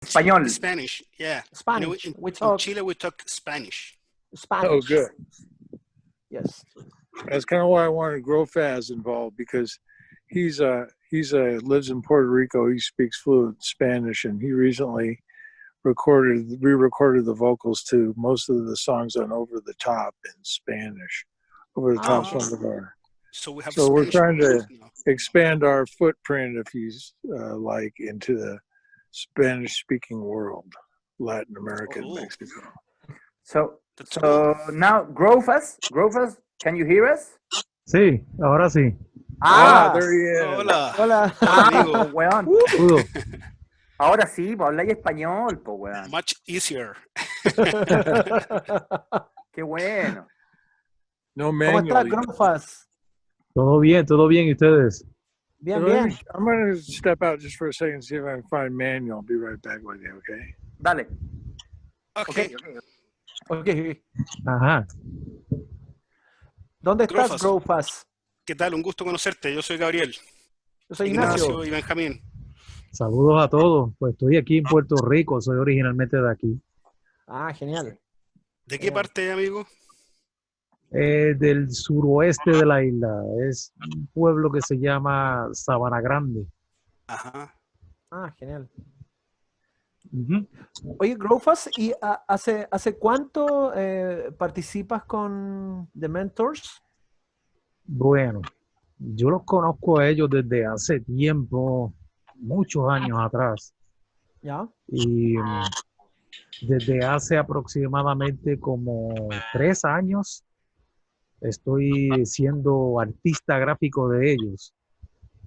Español. Spanish, yeah. Spanish. In talk Chile, we talk Spanish. Spanish. Oh, good. Yes. That's kind of why I wanted Grofaz involved, because he's lives in Puerto Rico. He speaks fluent Spanish, and he recently re-recorded the vocals to most of the songs on Over the Top in Spanish. Over the Top's one of our. So we have. So we're trying to now. expand our footprint, if he's like, into the Spanish-speaking world, Latin America, and Mexico. So now, Grofaz, can you hear us? Sí, ahora sí. There he is. Hola. Hola. Amigo. Weón. Saludos. Ahora sí, habláis español, po, weón. Much easier. Qué bueno. No ¿Cómo manual. estás, Grofaz? Todo bien, ¿y ustedes? Bien, Let bien. me- I'm going to step out just for a second, see if I can find Manuel. I'll be right back with you, okay? Dale. Okay. Okay. Ajá. ¿Dónde estás, Grofaz. Grofaz? ¿Qué tal? Un gusto conocerte. Yo soy Gabriel. Yo soy Ignacio. Ignacio y Benjamín. Saludos a todos. Pues estoy aquí en Puerto Rico, soy originalmente de aquí. Ah, genial. ¿De qué parte, amigo? Del suroeste de la isla. Es un pueblo que se llama Sabana Grande. Ajá. Ah, genial. Ujú. Oye, Grofaz, ¿y hace cuánto participas con The Mentors? Bueno, yo los conozco a ellos desde hace tiempo, muchos años atrás. ¿Ya? Y desde hace aproximadamente como 3 años estoy siendo artista gráfico de ellos.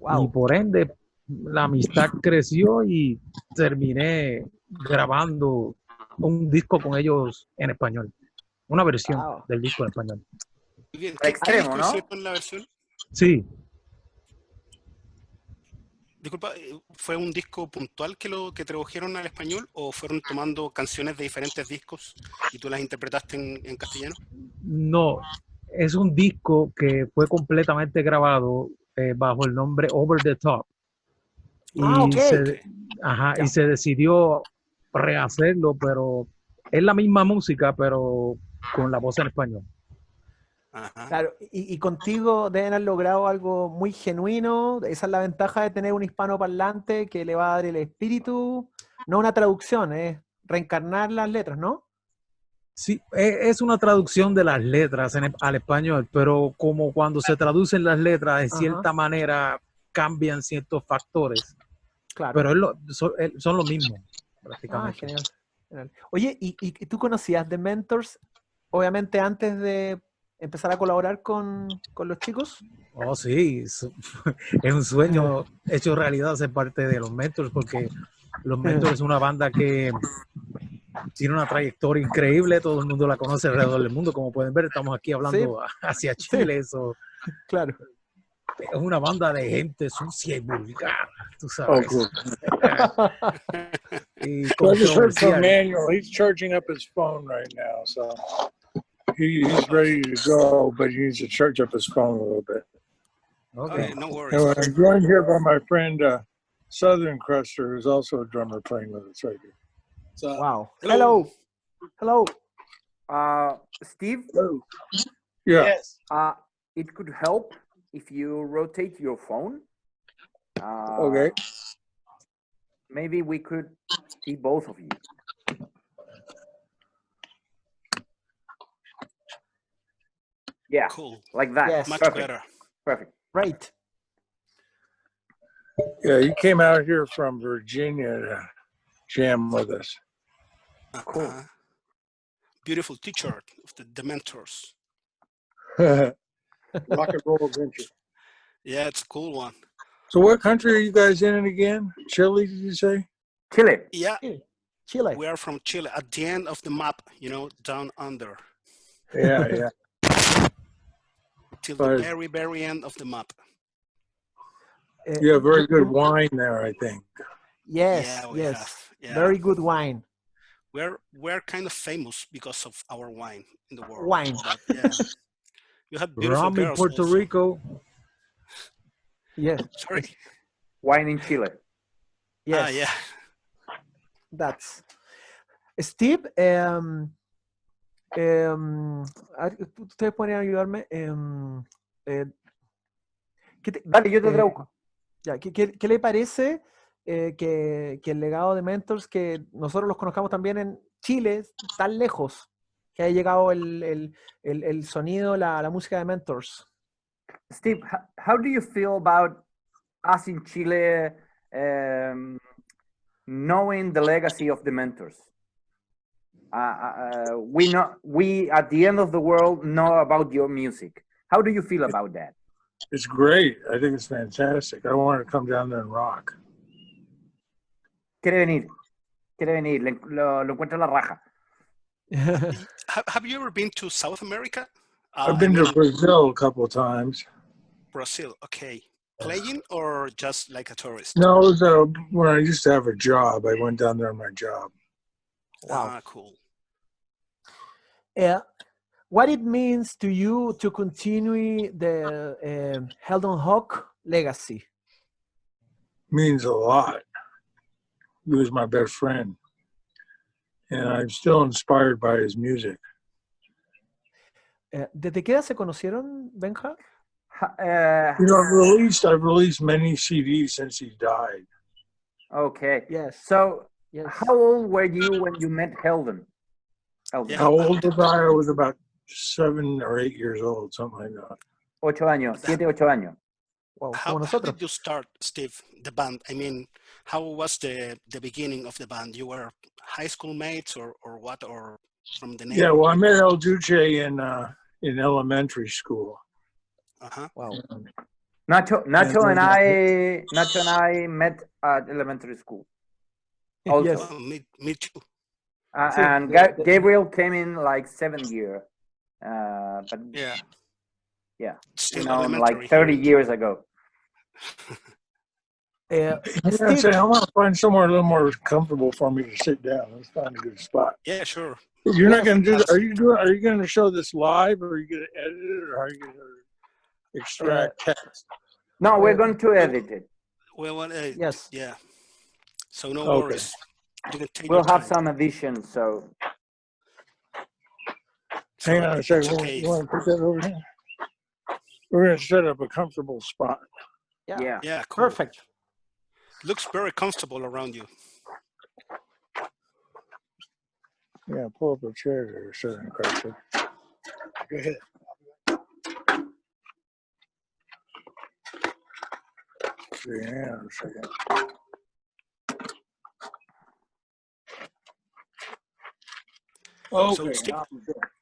Y Wow. por ende la amistad creció y terminé grabando un disco con ellos en español. Una versión Wow. del disco en español. Muy bien. Extremo, ¿Qué disco ¿no? hicieron la versión? Sí, Disculpa, ¿fue un disco puntual que tradujeron al español o fueron tomando canciones de diferentes discos y tú las interpretaste en castellano? no, es un disco que fue completamente grabado bajo el nombre Over the Top. Ah, ok. Y se decidió rehacerlo, pero es la misma música, pero con la voz en español. Ajá. Claro, y contigo deben haber logrado algo muy genuino. Esa es la ventaja de tener un hispanoparlante que le va a dar el espíritu, no una traducción, es reencarnar las letras, ¿no? Sí, es una traducción de las letras al español, pero como cuando se traducen las letras, de cierta manera cambian ciertos factores. Claro. Pero son lo mismo, prácticamente. Genial. Oye, ¿y tú conocías The Mentors, obviamente, antes de empezar a colaborar con los chicos? Oh, sí, es un sueño hecho realidad ser parte de los Mentors, porque los Mentors es una banda que tiene una trayectoria increíble, todo el mundo la conoce alrededor del mundo, como pueden ver, estamos aquí hablando hacia Chile, eso. Claro. Es una banda de gente sucia y vulgar, tú sabes. Oh, cool. Y So I just heard from controversial. Manuel. He's charging up his phone right now, so he's ready to go, but he needs to charge up his phone a little bit. Okay. No worries. And I'm joined here by my friend Southern Cruster, who's also a drummer playing with us right here. So, Wow. Hello. Hello. Steve, yeah. Yes. it could help if you rotate your phone. Okay. Maybe we could see both of you. Yeah, Cool. like that. Yes. Much Perfect. better. Perfect. Right. Yeah, you came out here from Virginia to jam with us. Cool. Beautiful t-shirt of the Mentors. Rock and roll adventure. Yeah, it's a cool one. So what country are you guys in again? Chile, did you say? Chile. Yeah, Chile. we are from Chile, at the end of the map, down under. Yeah, yeah. Till the very, very end of the map. You have very good wine there, I think. Yes, Yeah, we yes. have. Yeah. Very good wine. We're kind of famous because of our wine in the world. Wine. But, yeah. You have beautiful Rum in girls Puerto also. Rico. Yeah. Sorry. Wine in Chile. Yes. Yeah. That's Steve. Ustedes podrían ayudarme. Dale, yo te traduzco. Ya, ¿qué le parece que el legado de Mentors, que nosotros los conozcamos también en Chile, tan lejos, que haya llegado el sonido, la música de Mentors? Steve, how do you feel about us in Chile knowing the legacy of the Mentors? We at the end of the world know about your music. How do you feel about that? It's great. I think it's fantastic. I want to come down there and rock. Quiere venir, lo encuentra la raja. Have you ever been to South America? I've been to Brazil a couple of times. Brazil, okay. Playing or just like a tourist? No, it was when I used to have a job. I went down there on my job. Wow. Ah, cool. What it means to you to continue the Heldon Hawk legacy? Means a lot. He was my best friend. And I'm still inspired by his music. ¿Desde qué edad se conocieron, Benja? You know, I've released many CDs since he died. Okay. Yes. So, Yes. how old were you when you met Heldon? Yeah. How old was I? I was about 7 or 8 years old, something like that. 8 años, 7, 8 años. Wow, How como nosotros. did you start, Steve, the band? I mean, how was the beginning of the band? You were high school mates or what? Or from the name? Yeah, well, I met El Duce in elementary school. Uh-huh. Wow. Nacho and I met at elementary school. Also. Yes. Oh, me too. And Gabriel came in like 7th year. But Yeah. yeah, Still like 30 years ago. Steve, I want to find somewhere a little more comfortable for me to sit down. Let's find a good spot. Yeah, sure. You're not Yes, going to do that. Are you going to show this live, or are you going to edit it, or are you going to extract text? No, we're going to edit it. Well, yes. yeah. So no Okay. worries. You can take We'll your have time. some additions, so. So Hang on a it's second. okay. You want to put that over here? We're going to set up a comfortable spot. Yeah. Yeah, cool. Perfect. Looks very comfortable around you. Yeah, pull up a chair there, sir. Go ahead. Yeah, a second. Okay. Steve,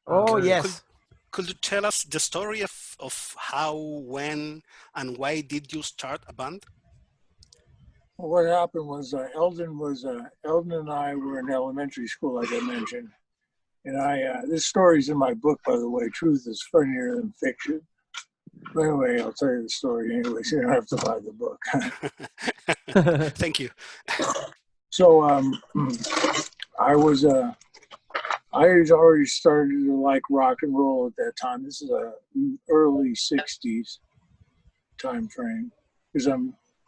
Oh, yes. could you tell us the story of how, when, and why did you start a band? Well, what happened was Eldon and I were in elementary school, like I mentioned. And this story's in my book, by the way. Truth is funnier than fiction. But anyway, I'll tell you the story anyway, so you don't have to buy the book. Thank you. So I had already started to like rock and roll at that time. This is a early 60s time frame, because I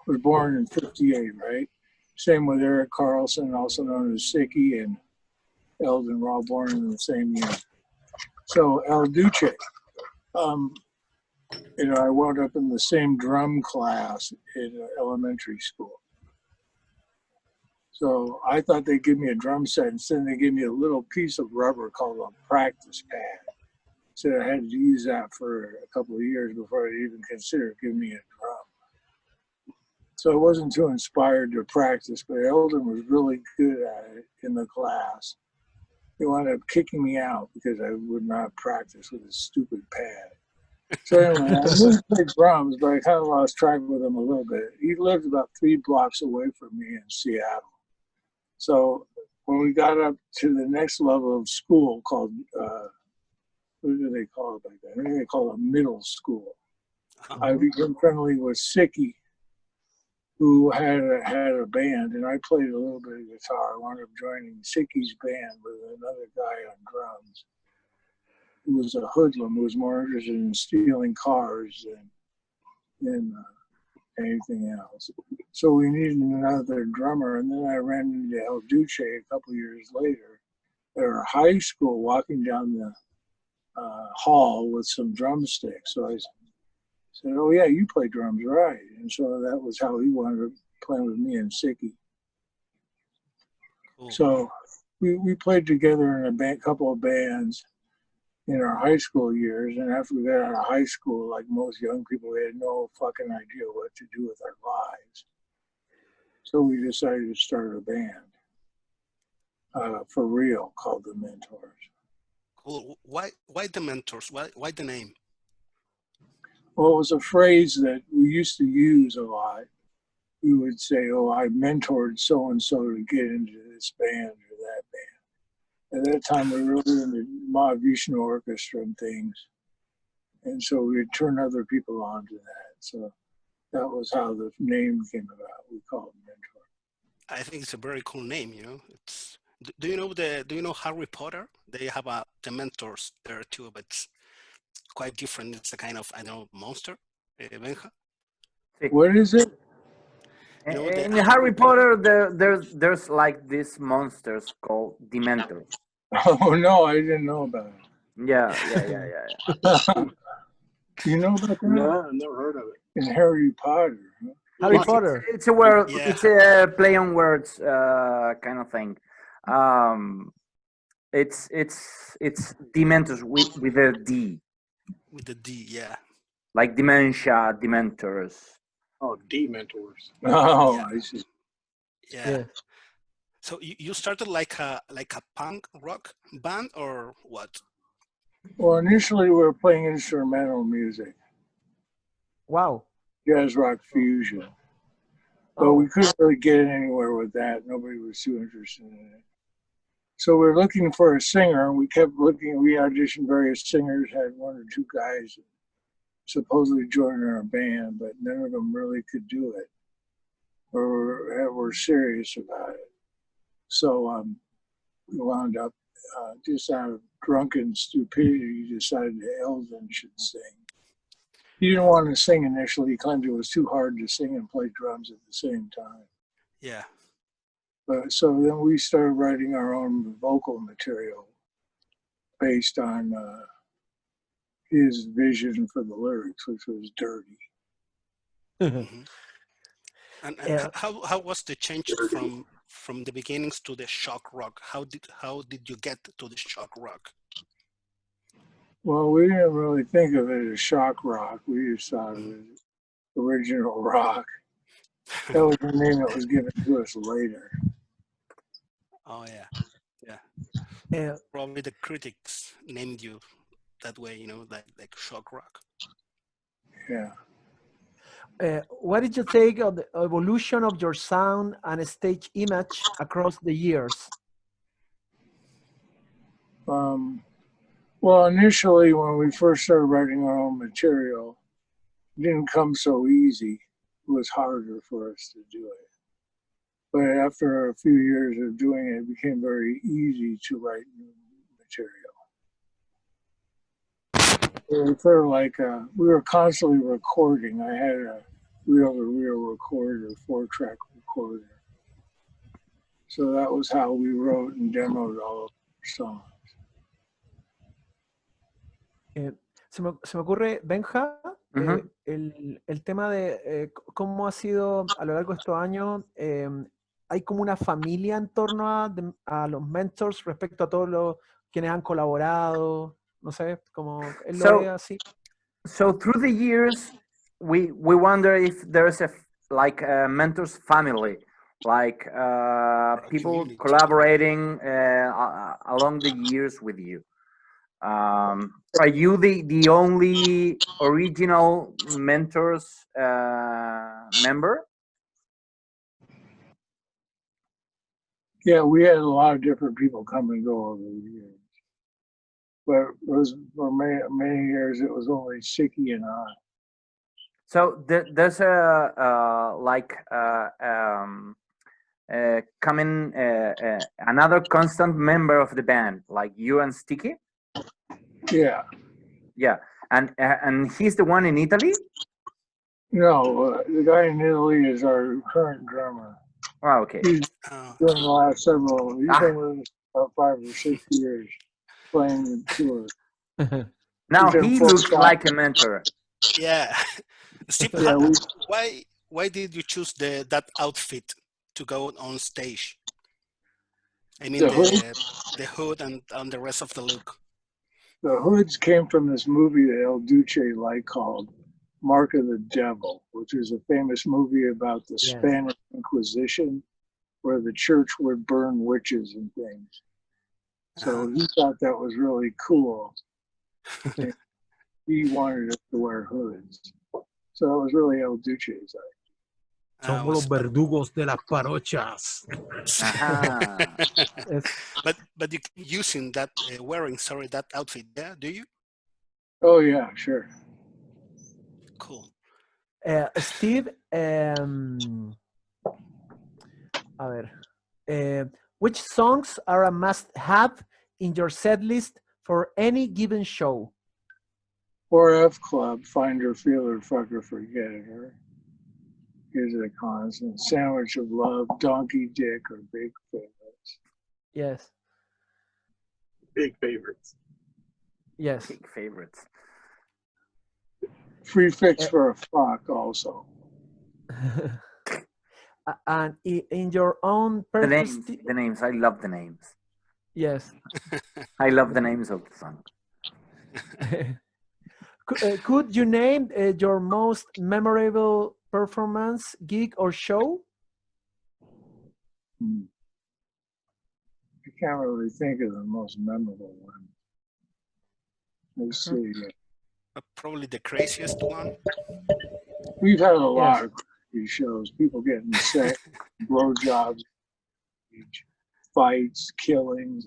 was born in 58, right? Same with Eric Carlson, also known as Sicky, and Eldon, were all born in the same year. So El Duce, I wound up in the same drum class in elementary school. So I thought they'd give me a drum set. Instead, they gave me a little piece of rubber called a practice pad. So I had to use that for a couple of years before I'd even consider giving me a drum. So I wasn't too inspired to practice, but Eldon was really good at it in the class. He wound up kicking me out because I would not practice with a stupid pad. So anyway, I knew he played drums, but I kind of lost track with him a little bit. He lived about 3 blocks away from me in Seattle. So when we got up to the next level of school called, what do they call it back then? I think they call it middle school. I became friendly with Sicky, who had a band, and I played a little bit of guitar. I wound up joining Sicky's band with another guy on drums, who was a hoodlum, who was more interested in stealing cars than anything else. So we needed another drummer, and then I ran into El Duce a couple years later at our high school, walking down the hall with some drumsticks. So I said, "Oh yeah, you play drums, right?" And so that was how he wanted to play with me and Sicky. Cool. So we played together in a couple of bands in our high school years, and after we got out of high school, like most young people, we had no fucking idea what to do with our lives. So we decided to start a band for real called the Mentors. Cool. Why the Mentors? Why the name? Well, it was a phrase that we used to use a lot. We would say, "Oh, I mentored so-and-so to get into this band or that band." At that time, we were in the Mahavishnu Orchestra and things. And so we would turn other people on to that. So that was how the name came about. We call it Mentor. I think it's a very cool name. You know, it's. Do you know Harry Potter? They have the Mentors there too, but it's quite different. It's a kind of, I don't know, monster. Benja? What is it? You know, In Harry Potter, there's like these monsters called Dementors. Oh no, I didn't know about it. Yeah. You know about that? No, I've never heard of it. In Harry Potter. Huh? Harry Potter. It's a word. Yeah. It's a play on words kind of thing. It's Dementors with a D, with the D, yeah. like dementia, Dementors. Oh, D-Mentors. Oh, Yeah. I see. Yeah. Yeah. So you started like a punk rock band or what? Well, initially we were playing instrumental music, Wow. jazz rock fusion. But we couldn't really get anywhere with that. Nobody was too interested in it. So we were looking for a singer, and we kept looking. We auditioned various singers, had one or two guys supposedly joining our band, but none of them really could do it or were serious about it. So we wound up just out of drunken stupidity, decided that Eldon should sing. He didn't want to sing initially. He claimed it was too hard to sing and play drums at the same time. Yeah. So then we started writing our own vocal material based on his vision for the lyrics, which was dirty. Mm-hmm. And Yeah. how was the change from the beginnings to the shock rock? How did you get to the shock rock? Well, we didn't really think of it as shock rock. We just thought of it as original rock. That was the name that was given to us later. Oh yeah, yeah. Yeah. Probably the critics named you that way, you know, like shock rock. Yeah. What did you take of the evolution of your sound and stage image across the years? Well, initially, when we first started writing our own material, it didn't come so easy. It was harder for us to do it. But after a few years of doing it, it became very easy to write new material. It was sort of like we were constantly recording. I had a reel-to-reel recorder, 4-track recorder. So that was how we wrote and demoed all of our songs. Se me ocurre, Benja, el tema de cómo ha sido a lo largo de estos años, hay como una familia en torno a los mentors respecto a todos los quienes han colaborado, no sé, como él lo ve así. So through the years, we wonder if there's a mentors family, like people collaborating along the years with you. Are you the only original mentors member? Yeah, we had a lot of different people come and go over the years. But for many years, it was only Sicky and I. So there's another constant member of the band, like you and Sticky. Yeah. Yeah, and he's the one in Italy. No, the guy in Italy is our current drummer. Oh, okay. He's Oh, doing the last several. He's Ah. been with us about 5 or 6 years playing the tour. Now He's in he full looks stop. like a mentor. yeah. Steve, Yeah, why did you choose that outfit to go on stage? I mean the hood and the rest of the look. the hoods came from this movie that El Duce liked called Mark of the Devil, which is a famous movie about the Yes. Spanish Inquisition, where the church would burn witches and things. So he thought that was really cool. And he wanted us to wear hoods. So it was really El Duce's idea. Somos los verdugos de las parochas. Ajá. Yes. but you keep using that wearing that outfit, yeah? Do you? Oh yeah, sure. Cool. Steve, a ver, which songs are a must-have in your set list for any given show? 4F Club, Find Her, Feel Her, Fuck Her, Forget Her. Here's a constant. Sandwich of Love, Donkey Dick, or Big Favorites. Yes, Big favorites. yes. Big favorites. Free Fix for a Fuck also. And in your own The personal, names. I love the names. yes. I love the names of the song. Could you name your most memorable performance, gig, or show? I can't really think of the most memorable one. Let's see. Probably the craziest one. We've had a lot Yes. of crazy shows. People getting sick, blowjobs, fights, killings,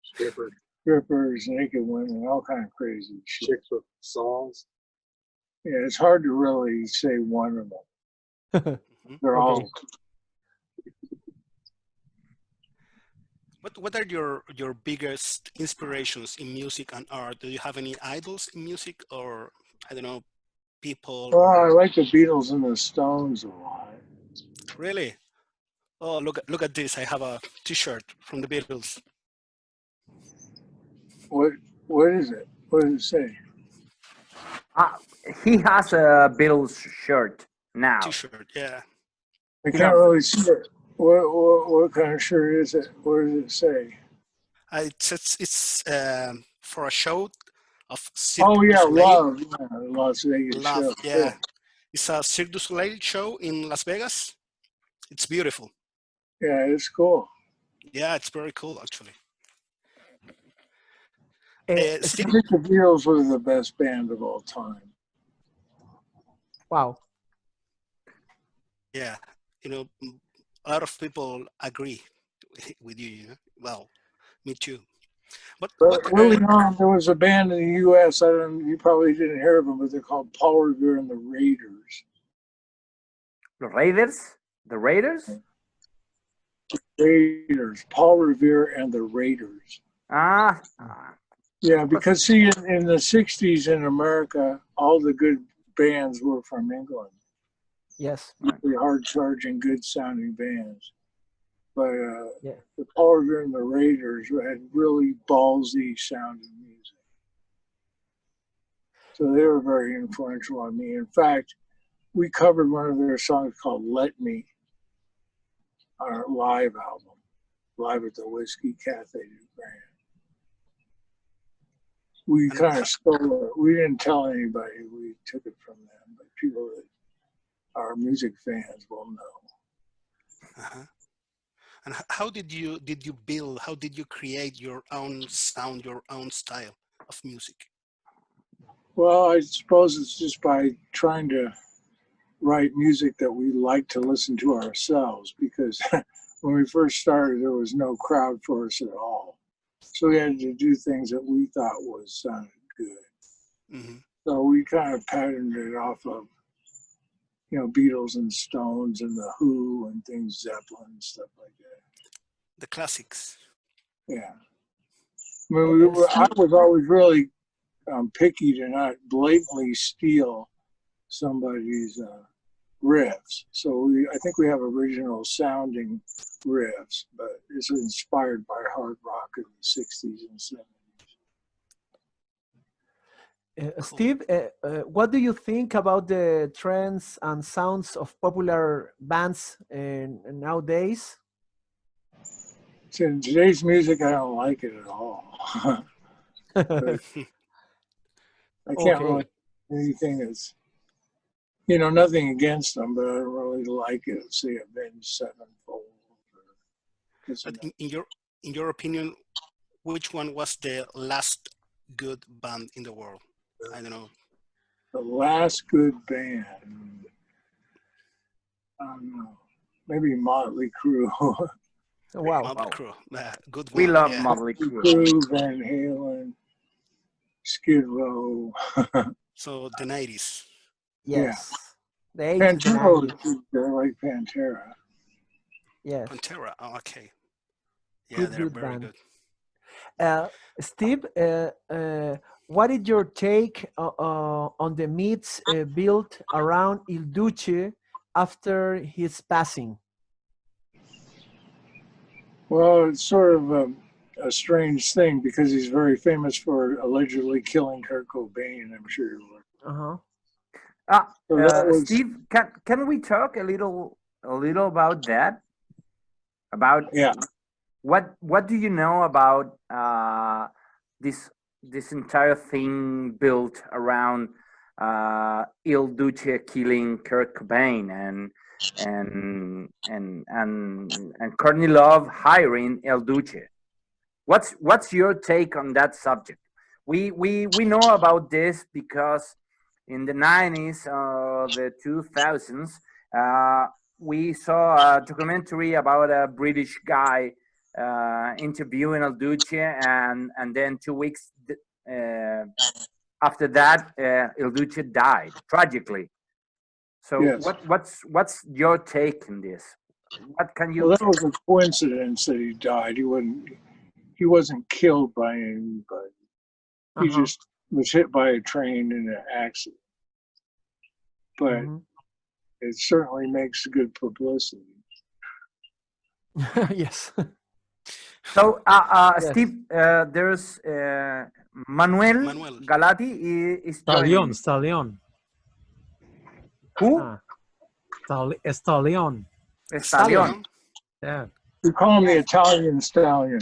strippers, naked women, all kind of crazy shit. Chicks with songs. Yeah, it's hard to really say one of them. They're all. What are your biggest inspirations in music and art? Do you have any idols in music, or I don't know, people? Well, I like the Beatles and the Stones a lot. Really? Oh, look at this! I have a T-shirt from the Beatles. What is it? What does it say? He has a Beatles shirt now. T-shirt, yeah. I can't really see it. What kind of shirt is it? What does it say? It's for a show of Cirque Oh du yeah, Soleil. Love, yeah, Las Vegas Love, show. yeah. It's a Cirque du Soleil show in Las Vegas. It's beautiful. Yeah, it's cool. Yeah, it's very cool actually. I Steve, think the Beatles were the best band of all time. Wow. yeah, you know, a lot of people agree with you. You know? Well, me too. But Early on, there was a band in the U.S. You probably didn't hear of them, but they're called Paul Revere and the Raiders. The Raiders? The Raiders? Raiders. Paul Revere and the Raiders. Ah. Yeah, because see, in the 60s in America, all the good bands were from England. Yes. Really hard-charging, good-sounding bands. But Yeah. the Paul Revere and the Raiders had really ballsy sounding music. So they were very influential on me. In fact, we covered one of their songs called Let Me on our live album, Live at the Whiskey Cafe du Grand. We kind of stole it. We didn't tell anybody. We took it from them, but people that are music fans will know. Uh-huh. And how did you build? How did you create your own sound, your own style of music? Well, I suppose it's just by trying to write music that we like to listen to ourselves, because when we first started, there was no crowd for us at all. So we had to do things that we thought sounded good. Mm-hmm. So we kind of patterned it off of, Beatles and Stones and The Who and things, Zeppelin and stuff like that. The classics. Yeah. I mean, I was always really picky to not blatantly steal somebody's riffs. So I think we have original sounding riffs, but it's inspired by hard rock in the 60s and 70s. Steve, what do you think about the trends and sounds of popular bands nowadays? So in today's music, I don't like it at all. But I can't really anything that's, you know, nothing against them, but I don't really like it. Say Avenged Sevenfold. But in your opinion, which one was the last good band in the world? I don't know. The last good band. I don't know. Maybe Motley Crue. Wow. Motley Crue. Good one. We love yeah. Motley Crue. Crue, Van Halen, Skid Row. So the 90s. Yes. The 80s and Pantera, 90s. they're like Pantera. Yes. Pantera. Oh, okay. Yeah, Good, they're good very band. good. Steve, what is your take on the myths built around Il Duce after his passing? Well, it's sort of a strange thing because he's very famous for allegedly killing Kurt Cobain, I'm sure you're aware. So that was, Steve, can we talk a little about that? About yeah. What do you know about this entire thing built around Il Duce killing Kurt Cobain and Courtney Love hiring El Duce? What's your take on that subject? We know about this because in the 90s or the 2000s, we saw a documentary about a British guy interviewing El Duce, and then 2 weeks after that, El Duce died tragically. So Yes. what's your take in this? What can you? Well, that was a coincidence that he died. He wasn't killed by anybody. He just was hit by a train in an accident. But it certainly makes good publicity. Yes. So, Yes. Steve, there's Manuel Galati is joining. Stallion. Who? Stallion. Stallion. Yeah. We call him the Italian Stallion.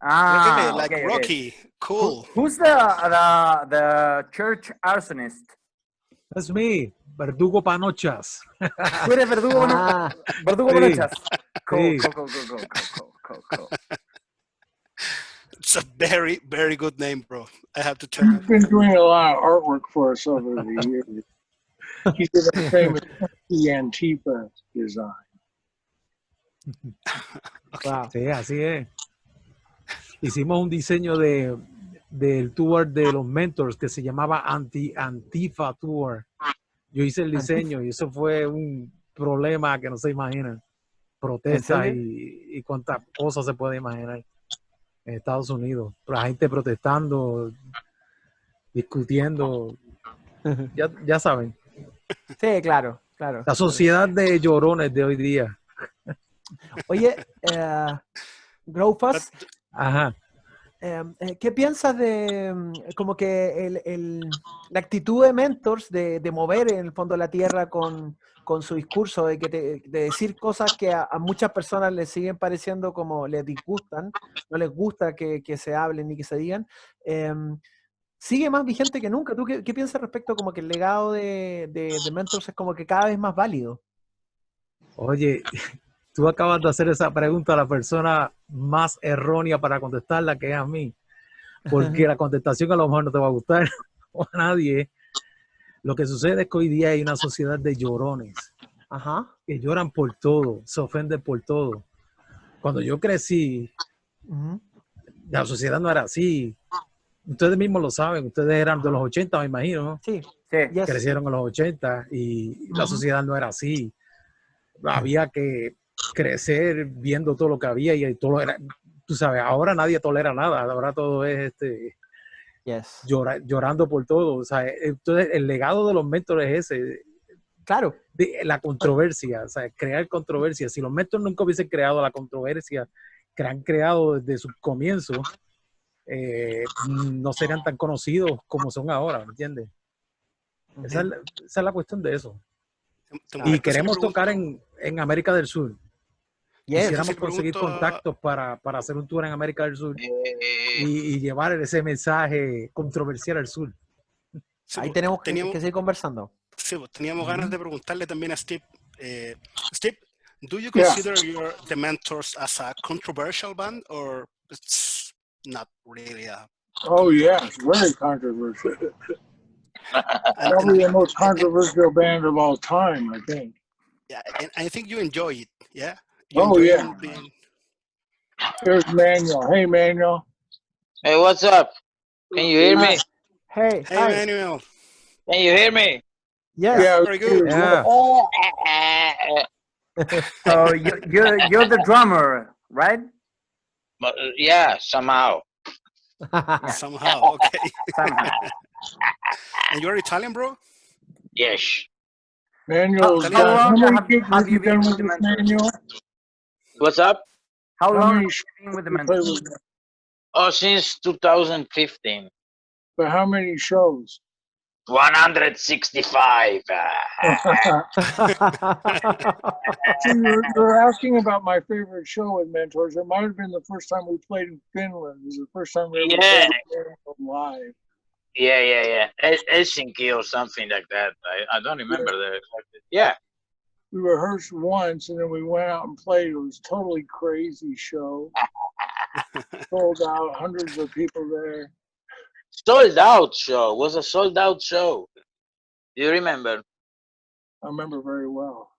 Really, like okay, Rocky. okay. Cool. Who's the church arsonist? That's me, Verdugo Panochas. Tú eres Verdugo Verdugo Sí. Panochas. Cool, Sí. cool. It's a very, very good name, bro. I have to tell you. He's been doing a lot of artwork for us over the years. He did a famous Antifa design. Okay. Wow. Sí, así es. Hicimos un diseño del tour de los Mentors que se llamaba Antifa Tour. Yo hice el diseño y eso fue un problema que no se imaginan. Protestas y cuántas cosas se puede imaginar en Estados Unidos. La gente protestando, discutiendo. Ya saben. Sí, claro. La sociedad de llorones de hoy día. Oye, Growfast, Ajá. ¿qué piensas de como que la actitud de Mentors de mover en el fondo la tierra con su discurso, de decir cosas que a muchas personas les siguen pareciendo como les disgustan, no les gusta que se hablen ni que se digan? Sigue más vigente que nunca. ¿Tú qué piensas respecto como que el legado de Mentors es como que cada vez más válido? Oye, tú acabas de hacer esa pregunta a la persona más errónea para contestarla, que es a mí. Porque la contestación a lo mejor no te va a gustar o a nadie. Lo que sucede es que hoy día hay una sociedad de llorones. Ajá. Que lloran por todo, se ofenden por todo. Cuando yo crecí, la sociedad no era así. Ustedes mismos lo saben, ustedes eran de los 80, me imagino, ¿no? Sí. Yes. Crecieron en los 80 y la sociedad no era así. Había que crecer viendo todo lo que había y todo era, tú sabes, ahora nadie tolera nada, ahora todo es Yes. llorando por todo. O sea, entonces el legado de los mentores es ese, Claro. la controversia, o sea, crear controversia. Si los Mentors nunca hubiesen creado la controversia que han creado desde su comienzo, no serían tan conocidos como son ahora, ¿me entiendes? Esa es la cuestión de eso. Y queremos tocar en América del Sur. Quisiéramos conseguir contactos para hacer un tour en América del Sur y llevar ese mensaje controversial al sur. Sí, ahí tenemos que seguir conversando. Sí, teníamos ganas de preguntarle también a Steve. Steve, do you consider the Mentors as a controversial band, or it's not really a... Oh, yeah, it's very controversial. Probably the most controversial band of all time, I think. Yeah, and I think you enjoy it, yeah? Being... Here's Manuel. Hey, Manuel. Hey, what's up? Can you hear me? Hey, Manuel. Can you hear me? Yes. Yeah, very good. Yeah. So you're the drummer, right? Yeah, somehow. Somehow, okay. Somehow. And you're Italian, bro? Yes. Manuel, how long have you been with the Mentors? What's up? How long have you been with the Mentors? Oh, since 2015. But how many shows? 165. You're asking about my favorite show with Mentors. It might have been the first time we played in Finland. It was the first time we ever played live. Yeah. Helsinki or something like that. I don't remember the exact. Yeah. We rehearsed once and then we went out and played. It was a totally crazy show. Sold out, hundreds of people there. Sold out show. Was a sold out show. Do you remember? I remember very well.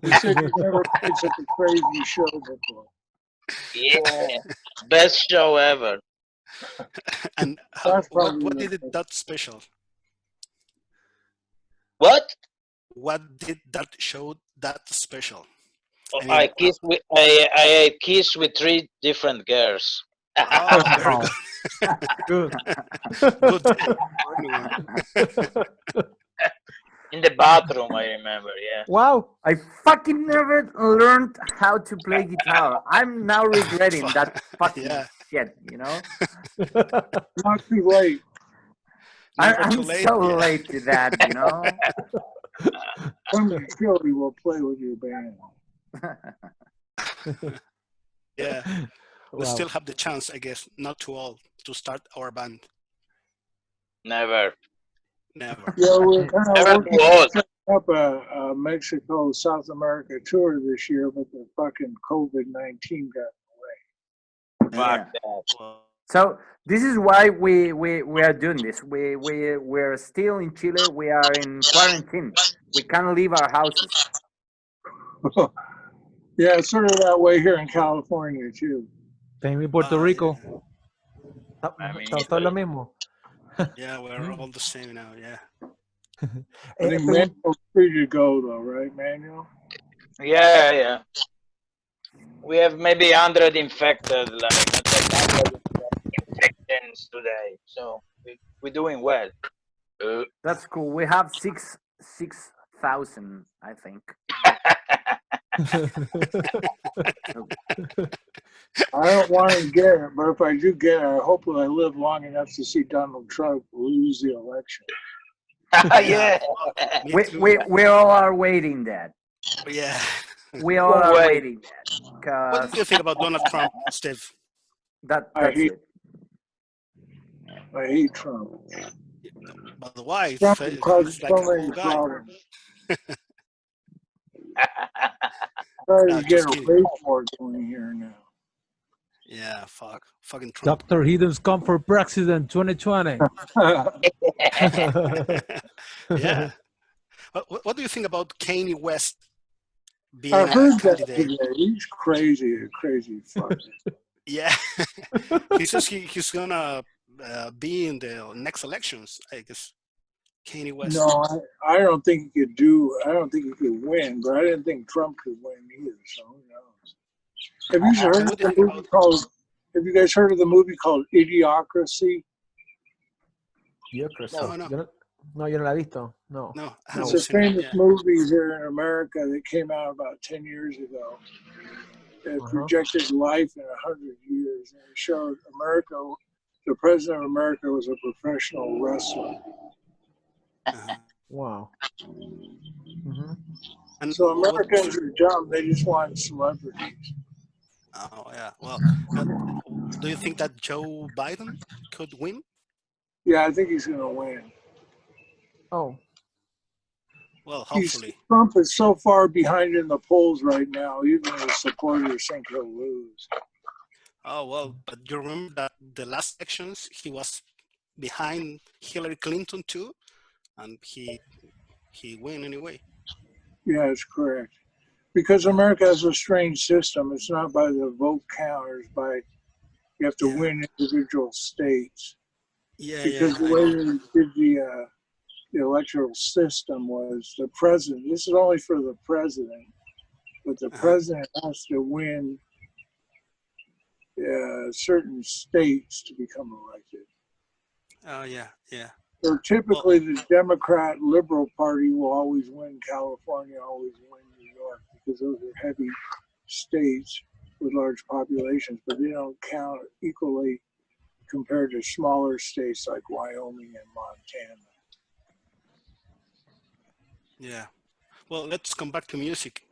You said you've never played such a crazy show before. Yeah. Best show ever. And what did it that special? What? What did that show that special? I had kissed with 3 different girls. Oh, very good. Good. In the bathroom, I remember, yeah. Wow. I fucking never learned how to play guitar. I'm now regretting that fucking shit, you know? Not too late. I'm so late to that, you know? Come to Philly, we'll play with your band. Yeah. We still have the chance, I guess, not to all, to start our band. Never. Never. Yeah, we're kind of Never working too old. to set up a Mexico, South America tour this year, but the fucking COVID-19 got in the way. Fuck that. So this is why we are doing this. We're still in Chile. We are in quarantine. We can't leave our houses. Yeah, it's sort of that way here in California too. También en Puerto Rico. Todo lo mismo. Yeah, we're all the same now, yeah. I think Manuel's free to go though, right, Manuel? Yeah. We have maybe 100 infected, like infections today. So we're doing well. That's cool. We have 6,000, I think. I don't want to get it, but if I do get it, I hope that I live long enough to see Donald Trump lose the election. Yeah. We all are waiting that. Yeah. We all are waiting that. What do you think about Donald Trump, Steve? That's I hate Trump. But why? Trump It's causes like so a cool many guy. problems. Trying to get a race war going here now. Yeah, fucking Trump. Dr. Heathens come for president 2020. Yeah. What do you think about Kanye West being I heard a that candidate? today. He's crazy fuck. Yeah. He says he's gonna be in the next elections, I guess. Kanye West. No, I don't think he could do. I don't think he could win, but I didn't think Trump could win either. So who knows? Have you heard of the movie called? Have you guys heard of the movie called Idiocracy? Idiocracy. No. No, yo no la he visto. No. No, I No. haven't It's a seen it. famous Yeah. movie here in America that came out about 10 years ago. It projected life in 100 years, and it showed America. The president of America was a professional wrestler. Wow. Mm-hmm. And So what, Americans are dumb; they just want celebrities. oh yeah. Well, do you think that Joe Biden could win? Yeah, I think he's going to win. Oh. Well, hopefully. Trump is so far behind in the polls right now, even his supporters think he'll lose. Oh well, but you remember that the last elections he was behind Hillary Clinton too, and he won anyway. Yeah, it's correct. Because America has a strange system. It's not by the vote count, it's by you have to win individual states. Yeah, Because the way they did the electoral system was the president. This is only for the president, but the president has to win certain states to become elected. Oh yeah, yeah. So typically, the Democrat Liberal Party will always win California, always win New York, because those are heavy states with large populations, but they don't count equally compared to smaller states like Wyoming and Montana. Yeah. Well, let's come back to music.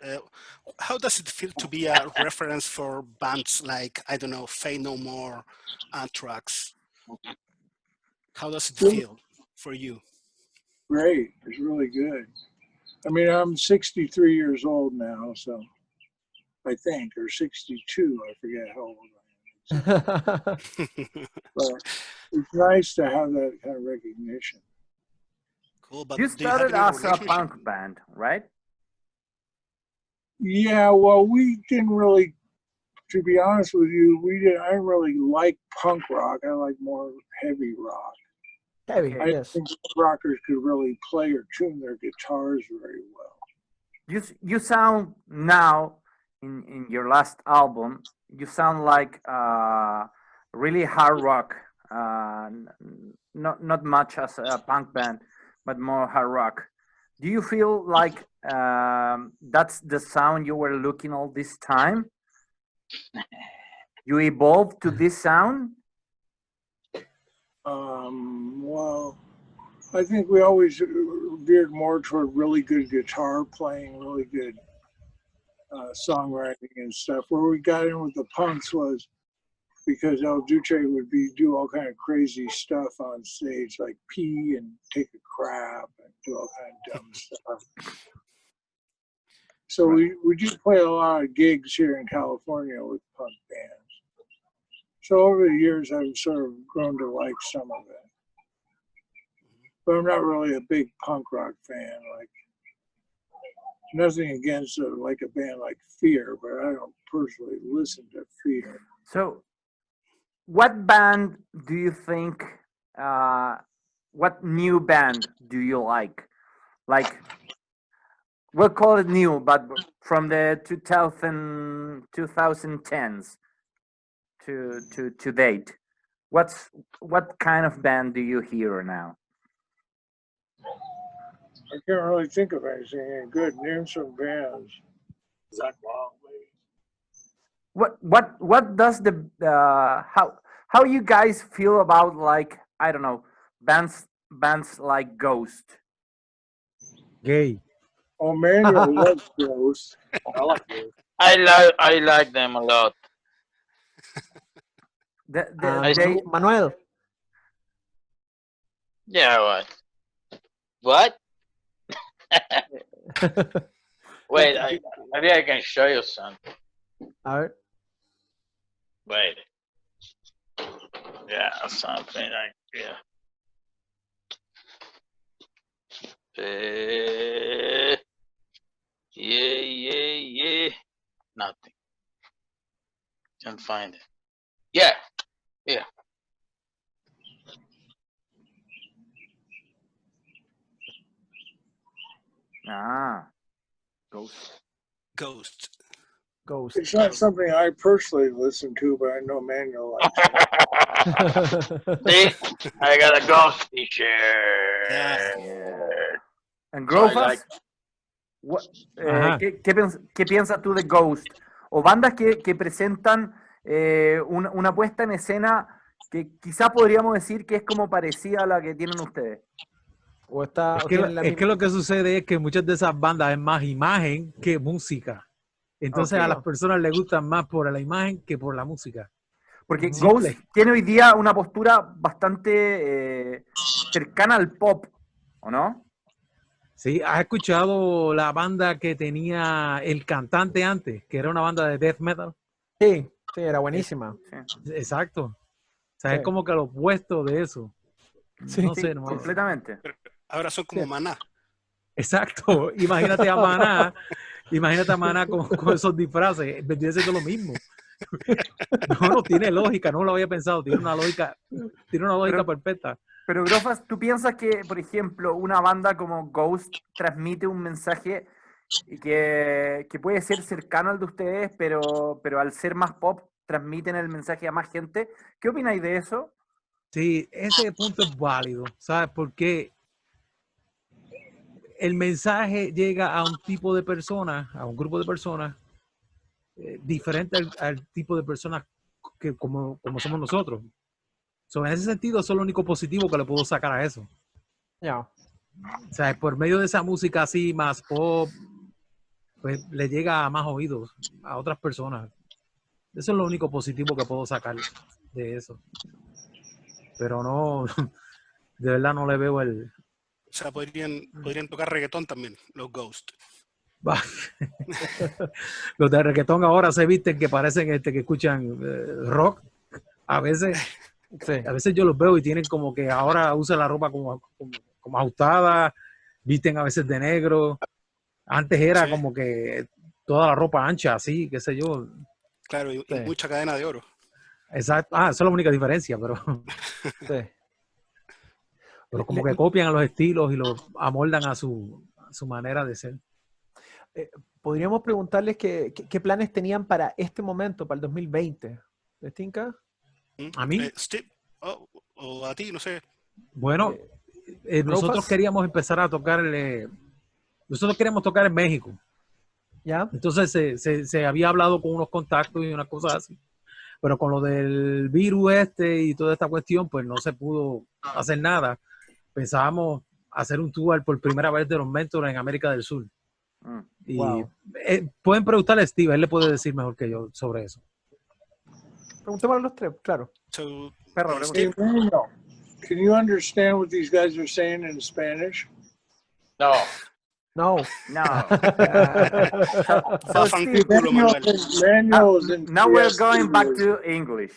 How does it feel to be a reference for bands like, I don't know, Faith No More, Anthrax? How does it feel for you? Great. It's really good. I mean, I'm 63 years old now, so I think, or 62. I forget how old I am. But it's nice to have that kind of recognition. Cool, but You do you have started any as a relationship? punk band, right? Yeah, well, we didn't really, to be honest with you, I didn't really like punk rock. I like more heavy rock. Heavy, Okay. yes. I think rockers could really play or tune their guitars very well. You sound now in your last album, you sound like really hard rock. Not much as a punk band, but more hard rock. Do you feel like that's the sound you were looking all this time? You evolved to this sound? Well, I think we always veered more toward really good guitar playing, really good songwriting and stuff. Where we got in with the punks was because El Duce would do all kind of crazy stuff on stage, like pee and take a crap and do all kind of dumb stuff. So we do play a lot of gigs here in California with punk bands. So over the years, I've sort of grown to like some of it. But I'm not really a big punk rock fan. Like, nothing against like a band like Fear, but I don't personally listen to Fear. So, what band do you think? What new band do you like? Like, we'll call it new, but from the 2010s to date, what kind of band do you hear now? I can't really think of anything good. Name some bands. Zach Wild, maybe. What does the how you guys feel about, like, I don't know, bands like Ghost? Gay. Oh, Manuel loves Ghost. I like it. I like them a lot. They Manuel. Yeah, what? What? Wait, maybe I can show you something. A ver. Wait. Yeah, something like, yeah. Yeah. Nothing. Can't find it. Yeah. Ghost. Ghost. Ghost. It's not something I personally listen to, but I know Manuel likes it. See, I got a ghost t-shirt. Yeah. And So I Grofas, like. Ajá. ¿qué piensas tú de Ghost? O bandas que presentan una puesta en escena que quizá podríamos decir que es como parecida a la que tienen ustedes. O está, Es o que, tienen la es que misma. lo que sucede es que muchas de esas bandas es más imagen que música. Entonces Ok. a las personas les gustan más por la imagen que por la música. Porque Ujú. Ghost Simple. tiene hoy día una postura bastante cercana al pop, ¿o no? Sí, ¿has escuchado la banda que tenía el cantante antes, que era una banda de death metal? Sí, sí, era buenísima. Sí, Exacto. O sea, Sí. es como que lo opuesto de eso. Sí. No sí, sé, no. completamente. Pero ahora son como Sí. Maná. Exacto. Imagínate a Maná con esos disfraces. Vendría siendo lo mismo. No tiene lógica, no lo había pensado. Tiene una lógica Pero, perfecta. pero Grofas, ¿tú piensas que, por ejemplo, una banda como Ghost transmite un mensaje y que puede ser cercano al de ustedes, pero al ser más pop transmiten el mensaje a más gente? ¿Qué opináis de eso? Sí, ese punto es válido, ¿sabes? Porque el mensaje llega a un tipo de personas, a un grupo de personas, diferente al tipo de personas que como somos nosotros. So, en ese sentido, eso es lo único positivo que le puedo sacar a eso. Ya. O sea, por medio de esa música así, más pop, pues le llega a más oídos, a otras personas. Eso es lo único positivo que puedo sacar de eso. Pero no, de verdad no le veo el... O sea, podrían tocar reggaetón también, los Ghost. Bah. Los de reggaetón ahora se visten que parecen que escuchan rock. A veces Sí. yo los veo y tienen como que ahora usan la ropa como ajustada, visten a veces de negro. Antes era Sí, como que toda la ropa ancha, así, qué sé yo. claro, y Sí. mucha cadena de oro. Exacto. Ah, esa es la única diferencia, pero Sí. como que copian a los estilos y los amoldan a su manera de ser. Podríamos preguntarles qué planes tenían para este momento, para el 2020. ¿Les tinca? A mí, Steve, o a ti, no sé. bueno, nosotros Grofas, queríamos empezar a tocar, nosotros queríamos tocar en México. ¿ya? Entonces se había hablado con unos contactos y unas cosas así. Pero con lo del virus y toda esta cuestión, pues no se pudo hacer nada. Pensábamos hacer un tour por primera vez de los Mentors en América del Sur. Mm. Y Wow. pueden preguntarle a Steve, él le puede decir mejor que yo sobre eso. Preguntemos a los tres, claro. So, Perro, Hey, Steve, Manuel, can you understand what these guys are saying in Spanish? No. No. No. va So a Steve, culo, Manuel. Manuel is in now we're going back TSC. to English.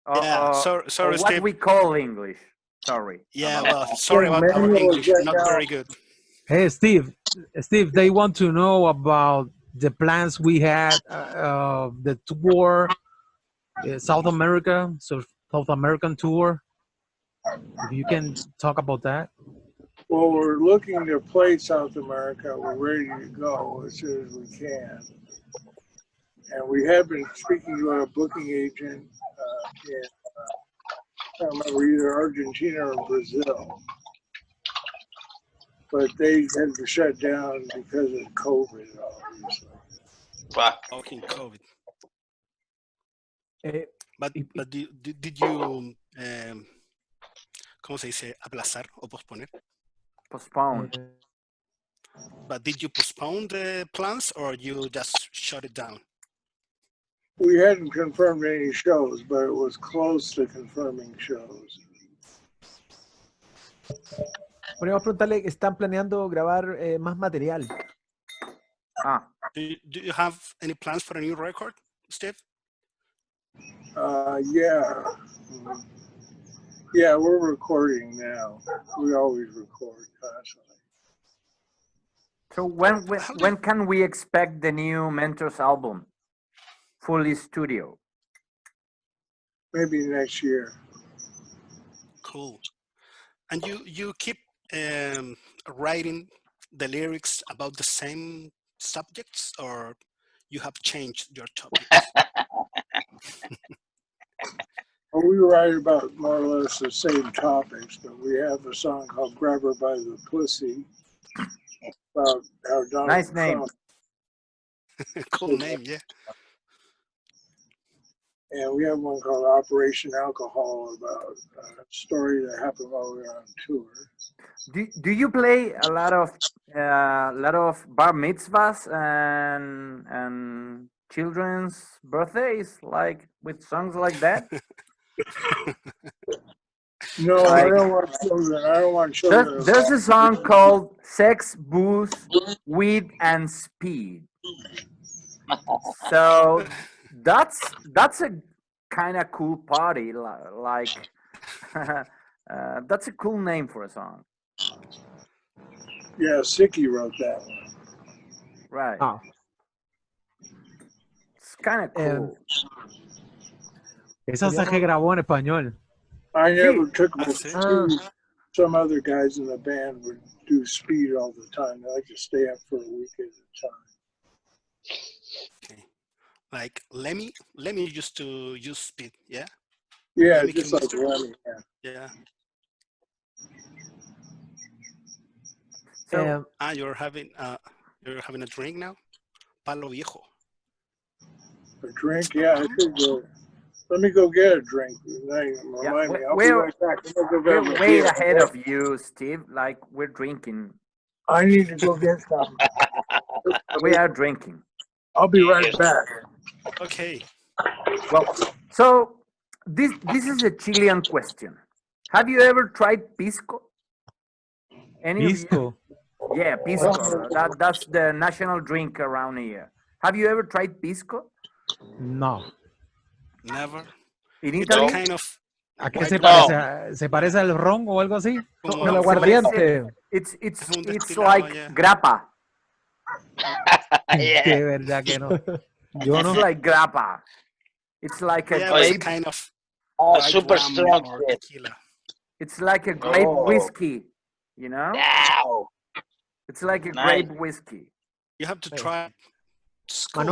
Yeah, Or sorry, what Steve. we call English. Sorry. Yeah, about well, that. sorry about our Manuel English, is right not now. very good. Hey, Steve, they want to know about the plans we had, the tour, South America, so South American tour. If you can talk about that. Well, we're looking to play South America. We're ready to go as soon as we can. And we have been speaking to our booking agent in, I don't remember, either Argentina or Brazil. But they had to shut down because of COVID, obviously. Fuck. Fucking COVID. Y- But did you, ¿cómo se dice? Aplazar o posponer? Postpone. But did you postpone the plans or you just shut it down? We hadn't confirmed any shows, but it was close to confirming shows. Podríamos preguntarle, ¿están planeando grabar más material? Ah, Do you have any plans for a new record, Steve? Yeah. Yeah, we're recording now. We always record constantly. so when can we expect the new Mentors album? Fully studio. Maybe next year. Cool. And you keep writing the lyrics about the same subjects, or you have changed your topics. Well, we write about more or less the same topics, but we have a song called "Grab Her by the Pussy" about how Donald Nice name. Trump. Cool name, yeah. And we have one called Operation Alcohol about a story that happened while we were on tour. Do you play a lot of bar mitzvahs and children's birthdays like with songs like that? No, I don't want children. I don't want children. There's a song called "Sex, Booze, Weed, and Speed." So that's a kind of cool party. Like that's a cool name for a song, Yeah, Sicky wrote that one. right? Ah. It's kind of cool. Esa se grabó en español. I never took my That's it. some other guys in the band would do speed all the time. They like to stay up for a week at a time. Okay. Like Lemmy used to use speed, yeah? Yeah, Lemmy just like Kilmister? Lemmy. Yeah. Yeah. So You're having a drink now? Palo viejo. A drink? Yeah, I could go. Let me go get a drink. Remind me. I'll be right back. I'm gonna go we're grab a way beer. ahead of you, Steve. Like we're drinking. I need to go get some. We are drinking. I'll be right back. Okay. Well, so this is a Chilean question. Have you ever tried pisco? Any of you? Pisco. Yeah, pisco. That's the national drink around here. Have you ever tried pisco No. Never. in It's a Italy? kind of ¿A qué white se No. parece? ¿Se parece al ron o algo así? como El no, aguardiente. It's Es un it's destilado, like yeah. grappa. Yeah. De verdad que no. Yo It's no. like grappa. It's like a Yeah, but it's grape. kind of Oh, white super rum strong or shit. tequila. It's like a grape Oh. whiskey. You know? Wow. It's like a Nice. grape whiskey. You have to try. It's cool.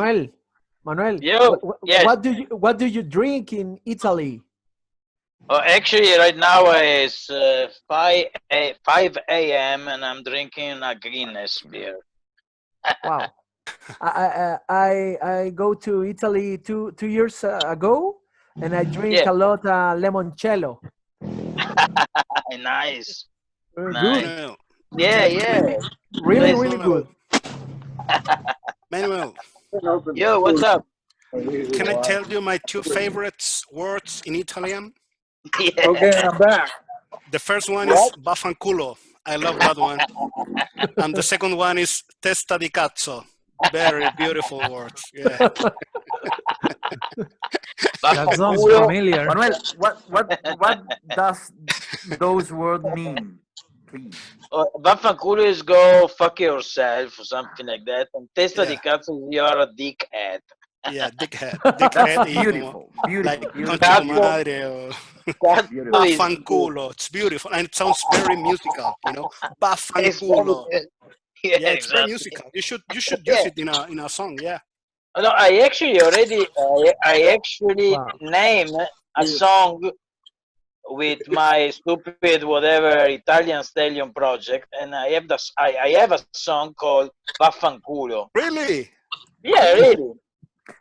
Manuel, Yo, yes. what do you drink in Italy? Oh, actually, right now it's 5 a.m. and I'm drinking a Guinness beer. Wow. I go to Italy two years ago, and I drink Yeah. a lot limoncello. Nice. Very Nice. good. Manuel, Yeah, yeah. Really, Nice. really good. Manuel, Yo, what's up? can I tell you my two favorite words in Italian? Yeah. Okay, I'm back. The first one is baffanculo. I love that one. And the second one is testa di cazzo. Very beautiful words. Yeah. That sounds Baffanculo. familiar. Manuel, what does those words mean? Please. Baffanculo is go fuck yourself or something like that. And testa di Yeah. cazzo is you're a dickhead. Yeah, dickhead. That's Dickhead y como, beautiful. Beautiful. like Beautiful. concha tu Cazzo. madre or Cazzo Beautiful. is baffanculo. It's beautiful and it sounds very musical, you know. Baffanculo. Yeah, Yeah, it's very exactly. musical. You should use Yeah. it in a song. Yeah. No, I actually already Wow. named a song with my stupid whatever Italian Stallion project, and I have a song called Baffanculo. Really? Yeah, really.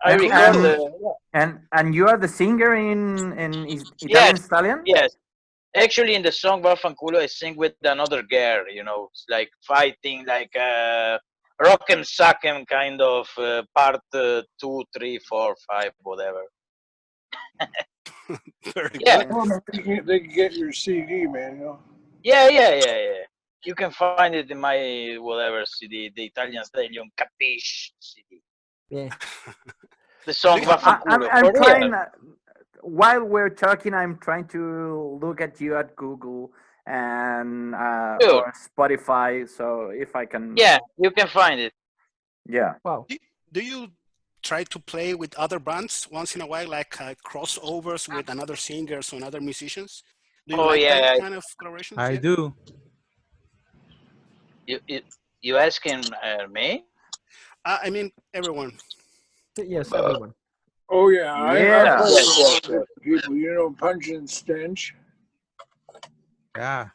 I And recorded. and you are the singer in Italian Yes, Stallion? yes. Actually, in the song Baffanculo, I sing with another girl. You know, it's like fighting, like rock'em sock'em kind of part 2, 3, 4, 5, whatever. Very Yeah. good. They can get your CD, man. You know? Yeah. You can find it in my whatever CD, the Italian Stallion Capiche CD. Yeah. The song Do you have- Baffanculo. I'm For real. trying. While we're talking, I'm trying to look at you at Google and Sure. or Spotify. So if I can, Yeah, you can find it. yeah. Wow. Do you try to play with other bands once in a while, like crossovers with another singers or other musicians? Do you Oh, like yeah. that kind of collaborations? I Yeah? do. You asking me? I mean, everyone. Yes, everyone. Oh yeah, Yeah. I play Yes, with yes, yes. people. You know, Punch and Stench. Yeah.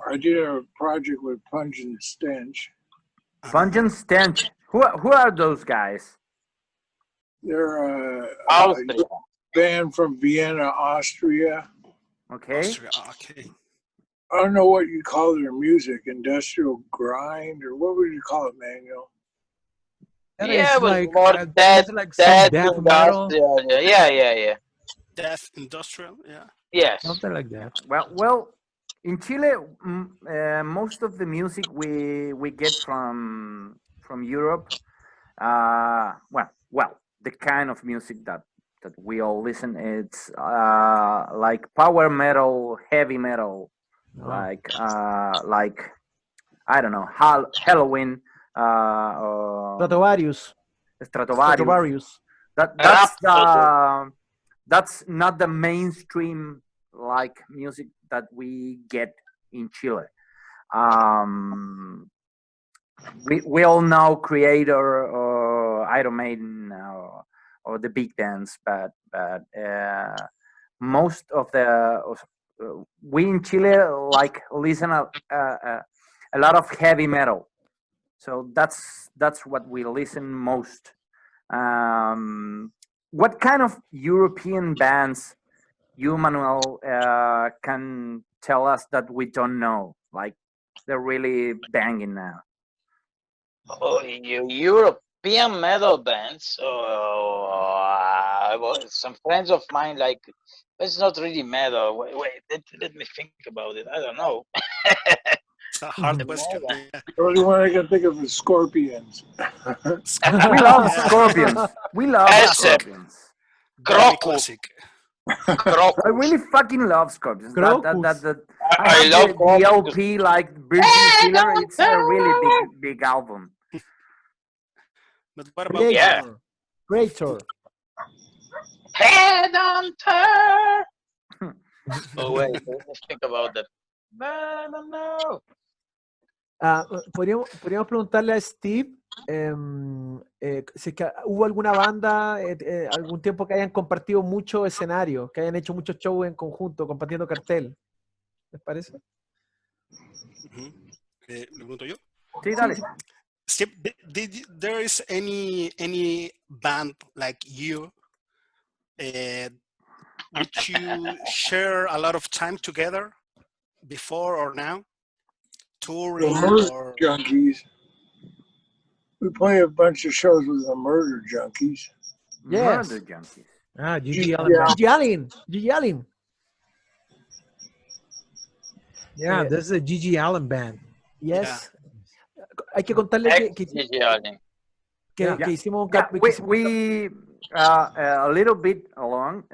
I did a project with Punch and Stench. Pungent Stench. Who are those guys? They're a Austria. band from Vienna, Austria. Okay. Austria, okay. I don't know what you call their music, industrial grind, or what would you call it, Manuel? That Yeah, is it was like more it's like some death death metal, industrial. Yeah. Death Industrial, yeah. Yes. something like that. Well, in Chile, most of the music we get from Europe, the kind of music that we all listen, it's like power metal, heavy metal, Oh. like I don't know, Halloween, Stratovarius. Stratovarius. Stratovarius. That's not the mainstream like music that we get in Chile. We all know Creator or Iron Maiden or the big bands, but most of we in Chile like listen a lot of heavy metal. So that's what we listen most. What kind of European bands you, Manuel, can tell us that we don't know? Like they're really banging now. Oh, European metal bands. Well, some friends of mine like. It's not really metal. Wait, let me think about it. I don't know. It's a hard The question. metal. Yeah. The only one I can think of is Scorpions. We love Yeah. Scorpions. We love Accept. Scorpions. Very Crocus. classic. I Crocus. really fucking love Scorpions. Crocus. I I have love the Crocus. LP like Virgin Killer. It's a really big album. But what about Creator. Yeah. Creator. Headhunter. Oh wait, let me think about that. No. Podríamos preguntarle a Steve si es que hubo alguna banda, algún tiempo que hayan compartido mucho escenario, que hayan hecho muchos shows en conjunto, compartiendo cartel. ¿Les parece? Ujú. ¿Le pregunto yo? Sí, dale. Steve, did there is any band like you which you share a lot of time together before or now? The Touring Murder or Junkies. We play a bunch of shows with the Murder Junkies. Yes. Murder Junkies. Ah, G.G. Gigi Allen Band. Gigi Allen. Gigi Allen. Yeah, this is a Gigi Allen Band. Yes. Hay que contarle que Yeah. hicimos un Yeah, que hicimos- we a little bit along.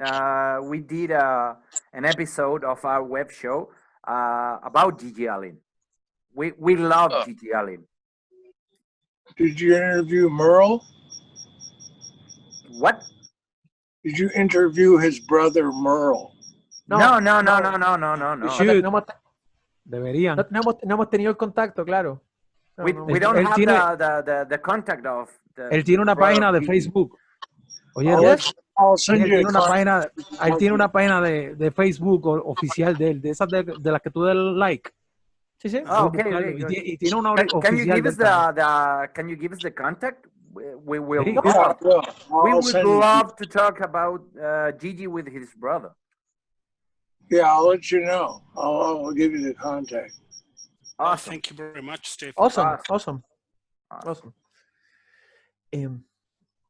We did an episode of our web show about Gigi Allen. We love Oh. Gigi Allen. Did you interview Merle? What? Did you interview his brother Merle? No. You should. Deberían. No hemos tenido el contacto, claro. No, We don't Él have tiene- the contact of the Él tiene una brother página de Gigi. Facebook. Oye, I'll send él you tiene a una contact. página, él tiene una página de Facebook oficial de él, de esas de las que tú das like. Sí, sí. Oh, Puedes okay, buscarlo. good. Y tiene una Can you oficial give de us él también. can you give us the contact? We will Sí. Yeah, love. yeah. We I'll would send you. love to talk about Gigi with his brother. Yeah, I'll let you know. I'll give you the contact. Awesome. Thank you very much, Steve. Awesome.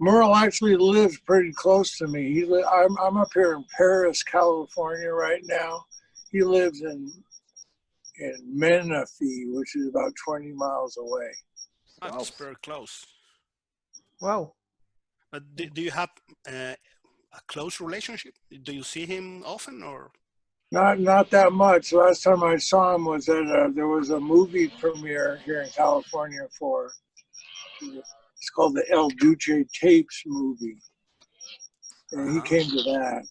Merle actually lives pretty close to me. I'm up here in Paris, California right now. He lives in Menifee, which is about 20 miles away. That's very close. Wow. But do you have a close relationship? Do you see him often or? Not that much. Last time I saw him was at there was a movie premiere here in California for. It's called the El Duce Tapes movie, and he came to that.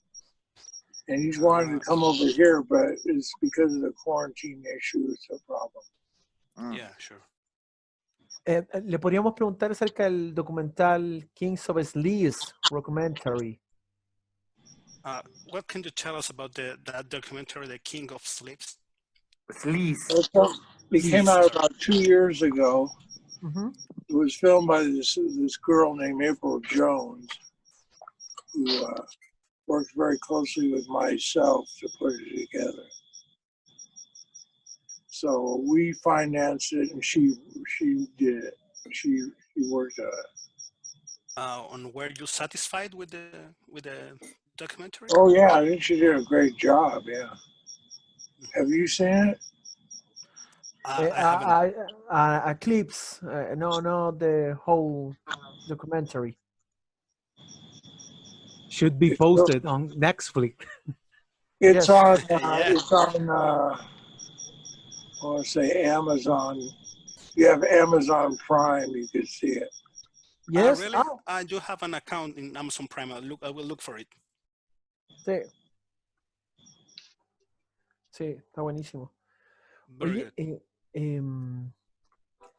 And he's wanted to come over here, but it's because of the quarantine issue. It's a problem. Yeah, sure. Le podríamos preguntar acerca del documental Kings of Sleaze documentary. What can you tell us about that documentary, The King of Sleeps? Sleaze. It came out about 2 years ago. Ujú. It was filmed by this girl named April Jones, who worked very closely with myself to put it together. So we financed it, and she did it. She worked on it. Were you satisfied with the documentary? Oh yeah, I think she did a great job. Yeah. Have you seen it? I haven't. Clips, no, the whole documentary. Should be It's posted on Netflix. It's Yes. on. Yeah. It's on. I want to say Amazon. You have Amazon Prime. You could see it. Yes. Really? I do have an account in Amazon Prime. I will look for it. Sí. Sí, está buenísimo. Very Oye, good.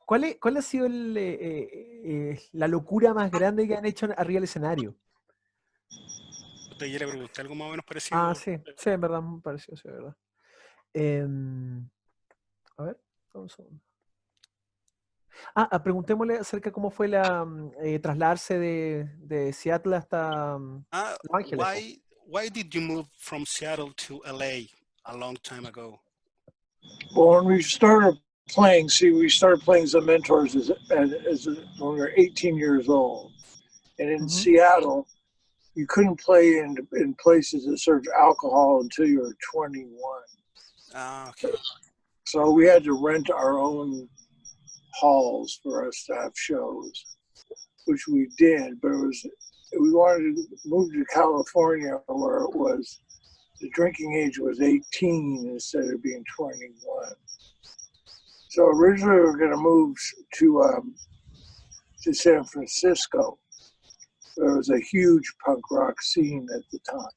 ¿cuál ha sido la locura más grande que han hecho arriba del escenario? ¿Usted le pregunté algo más o menos parecido? Sí, en verdad me pareció, sí, verdad. A ver, un segundo. Preguntémosle acerca de cómo fue trasladarse de Seattle hasta Los Ángeles. Why did you move from Seattle to LA a long time ago? Well, when we started playing, we started playing the Mentors when we were 18 years old, and in Seattle, you couldn't play in places that served alcohol until you were 21. Okay. So we had to rent our own halls for us to have shows, which we did. But we wanted to move to California where it was the drinking age was 18 instead of being 21. So originally we were going to move to San Francisco. There was a huge punk rock scene at the time,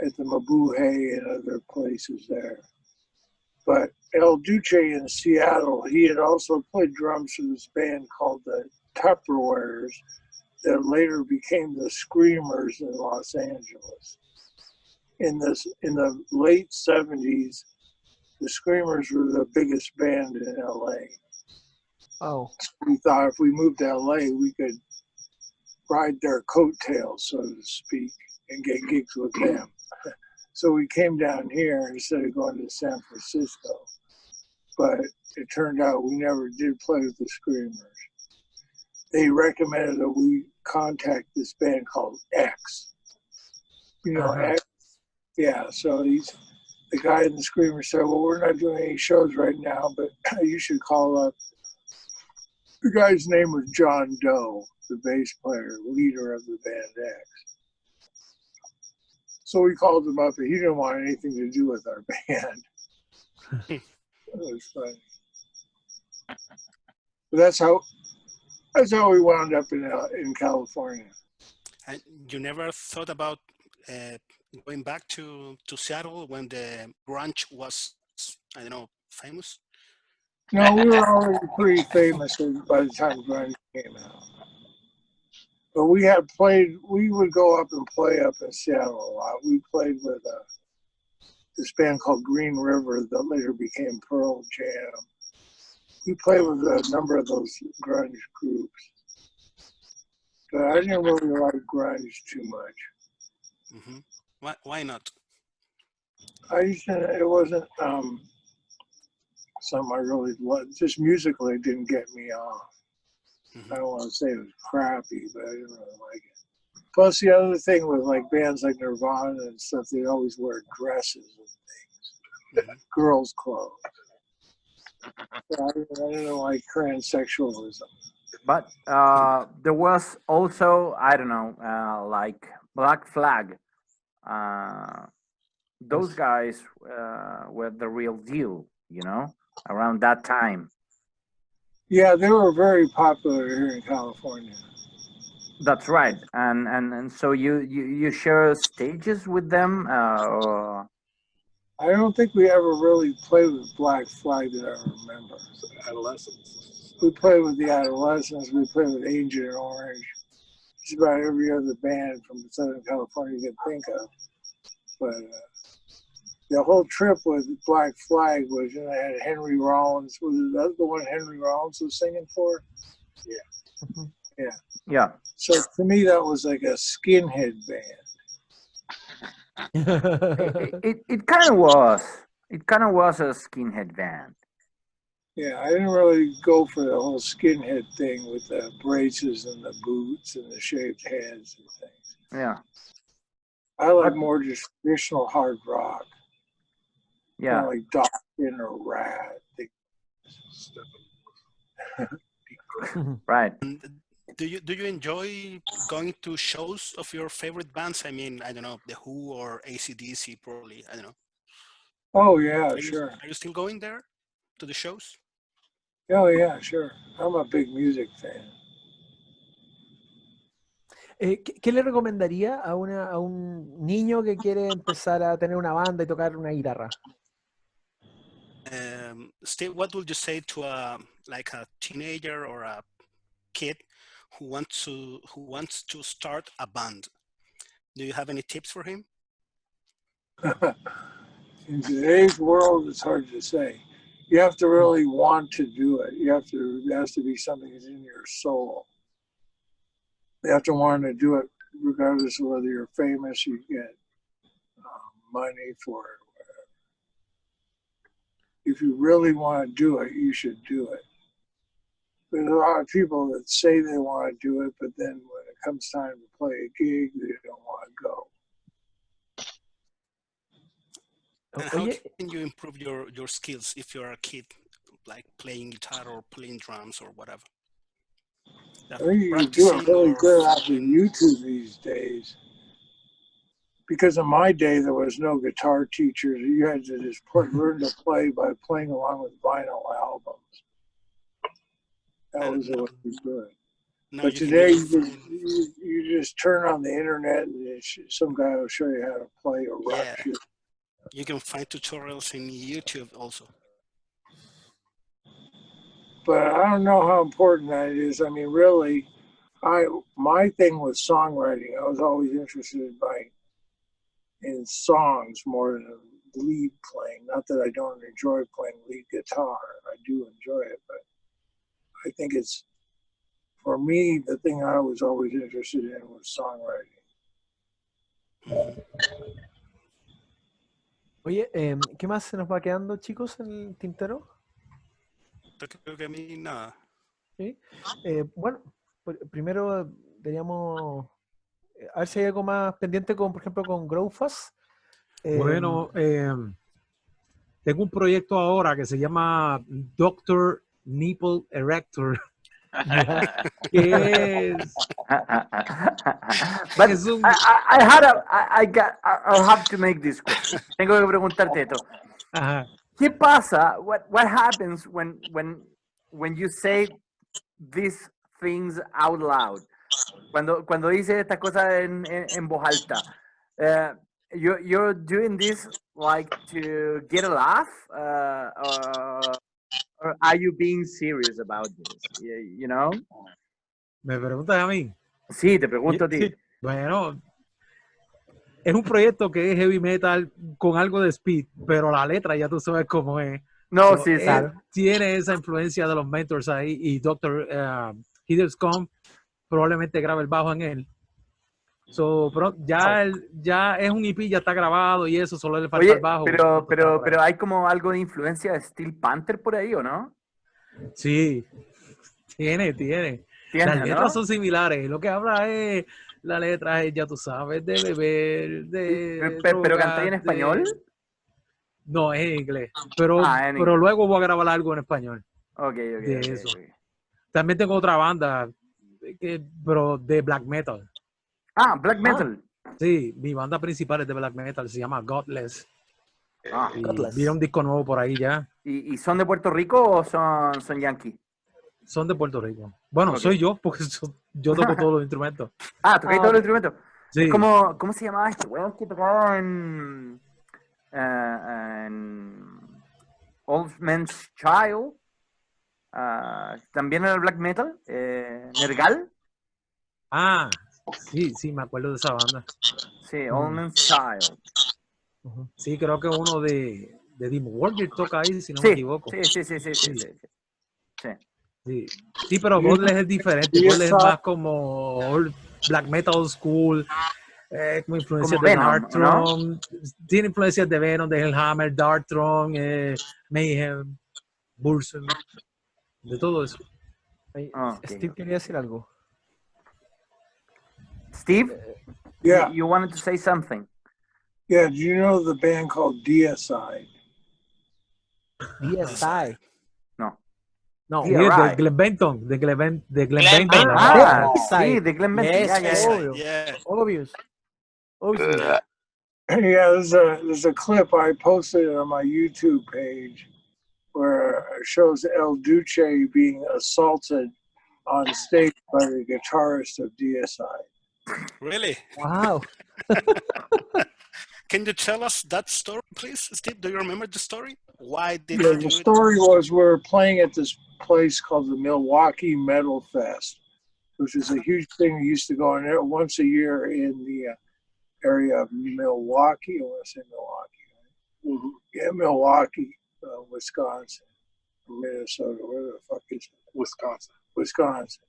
at the Mabuhay and other places there. But El Duce in Seattle, he had also played drums for this band called the Tupperwares that later became the Screamers in Los Angeles. In the late 70s, the Screamers were the biggest band in LA. Oh. We thought if we moved to LA, we could ride their coattails, so to speak, and get gigs with them. So we came down here instead of going to San Francisco. But it turned out we never did play with the Screamers. They recommended that we contact this band called X. You know, X? Yeah, so the guy in the Screamers said, well, we're not doing any shows right now, but you should call up. The guy's name was John Doe, the bass player, leader of the band X. So we called him up, and he didn't want anything to do with our band. It was funny. But that's how we wound up in California. And you never thought about going back to Seattle when the grunge was, I don't know, famous? No, we were already pretty famous by the time grunge came out. But we would go up and play up in Seattle a lot. We played with this band called Green River that later became Pearl Jam. We played with a number of those grunge groups. But I didn't really like grunge too much. Mm-hmm. Why not? It wasn't something I really loved. Just musically, it didn't get me off. I don't want to say it was crappy, but I didn't really like it. Plus, the other thing with like bands like Nirvana and stuff, they always wear dresses and things, girls' clothes. So I didn't like transsexualism. But there was also, I don't know, like Black Flag. Those guys were the real deal, you know, around that time. Yeah, they were very popular here in California. That's right. And so you share stages with them? Or... I don't think we ever really played with Black Flag that I remember. Adolescence. We played with the Adolescents. We played with Agent Orange. Just about every other band from Southern California you can think of. But the whole trip with Black Flag was, you know, I had Henry Rollins. Was that the one Henry Rollins was singing for? Yeah. Yeah. Yeah. So to me, that was like a skinhead band. It kind of was. It kind of was a skinhead band. Yeah, I didn't really go for the whole skinhead thing with the braces and the boots and the shaved heads and things. Yeah. I like more just traditional hard rock. Yeah. Kind of like Dokken or Rat. Right. And do you enjoy going to shows of your favorite bands? I mean, I don't know, The Who or AC/DC, probably. I don't know. Oh, yeah, sure. Are you still going there to the shows? Oh, yeah, sure. I'm a big music fan. ¿Qué le recomendaría a un niño que quiere empezar a tener una banda y tocar una guitarra? Steve, what would you say to a teenager or a kid who wants to start a band? Do you have any tips for him? In today's world, it's hard to say. You have to really want to do it. It has to be something that's in your soul. You have to want to do it regardless of whether you're famous, you get money for it. If you really want to do it, you should do it. There's a lot of people that say they want to do it, but then when it comes time to play a gig, they don't want to go. And how can you improve your skills if you're a kid, like playing guitar or playing drums or whatever? I think you can do it really good off of YouTube these days. Because in my day, there was no guitar teachers. You had to just learn to play by playing along with vinyl albums. That was the way to do it. But today, you just turn on the internet and some guy will show you how to play or rock shit. You can find tutorials in YouTube also. But I don't know how important that is. I mean, really, my thing was songwriting. I was always interested in songs more than lead playing. Not that I don't enjoy playing lead guitar. I do enjoy it, but I think it's, for me, the thing I was always interested in was songwriting. Oye, ¿qué más se nos va quedando, chicos, en el tintero? Creo que a mí nada. ¿Sí? Bueno, primero deberíamos a ver si hay algo más pendiente con, por ejemplo, con Growfast. Bueno, tengo un proyecto ahora que se llama Doctor Nipple Erector. Que es, But es un... I'll have to make this question. Tengo que preguntarte esto. Ajá. ¿Qué pasa? What happens when you say these things out loud? Cuando dices estas cosas en voz alta. You're doing this like to get a laugh, or are you being serious about this? You know? ¿Me preguntas a mí? Sí, te pregunto a ti. Sí. Bueno, es un proyecto que es heavy metal con algo de speed, pero la letra ya tú sabes cómo es. No, So, sí, claro. Tiene esa influencia de los Mentors ahí y Dr. Hiderscombe probablemente grabe el bajo en él. So, pero ya es un EP, ya está grabado y eso, solo le falta el bajo. Pero hay como algo de influencia de Steel Panther por ahí, ¿o no? Sí, tiene. Las letras ¿no? son similares. Lo que habla es, la letra es, ya tú sabes, de beber, de ¿Pero cantáis en español? No, es en inglés. Pero luego voy a grabar algo en español. Ok. También tengo otra banda, pero de black metal. Ah, black metal. Sí, mi banda principal es de black metal, se llama Godless. Y Godless. viene un disco nuevo por ahí ya. ¿Y son de Puerto Rico o son yankees? Son de Puerto Rico. Bueno, Okay. soy yo, porque yo toco todos los instrumentos. Ah, tocáis todos los instrumentos. Sí. Es como, ¿cómo se llamaba este weón que tocaba en Old Man's Child? También era black metal. Nergal. Ah, sí, sí, me acuerdo de esa banda. Sí, All Men's Child. Sí, creo que uno de Dimmu Borgir toca ahí, si no me Sí, equivoco. sí, sí, sí, sí, sí, sí, sí. Sí. Sí, sí, pero Godless es diferente. Y Godless es esa- más como black metal old school, como influencias Como de Venom, ¿no? Darkthrone. Tiene influencias de Venom, de Hellhammer, Darkthrone, Mayhem, Burzum, de todo eso. Ahí, Ok. Steve quería decir algo. Steve, Yeah, you wanted to say something. yeah. Do you know the band called DSI? DSI. No. No. Sí, de DRI. Glen Benton, de Glen Glen Benton, la Benton. banda. Sí, de Glen Benton. Yes, Ya, ya, ya. obvio. Yeah. Obvious. Obviously. Yeah, there's a clip I posted on my YouTube page where it shows El Duce being assaulted on stage by the guitarist of DSI. Really? Wow. Can you tell us that story, please, Steve? Do you remember the story? Why did Yeah, he the do it? story was we were playing at this place called the Milwaukee Metal Fest, which is a huge thing. We used to go in there once a year in the area of Milwaukee. I want to say Milwaukee. Right? Mhm. Yeah, Milwaukee, Wisconsin, Minnesota. Where the fuck is it? Wisconsin. Wisconsin.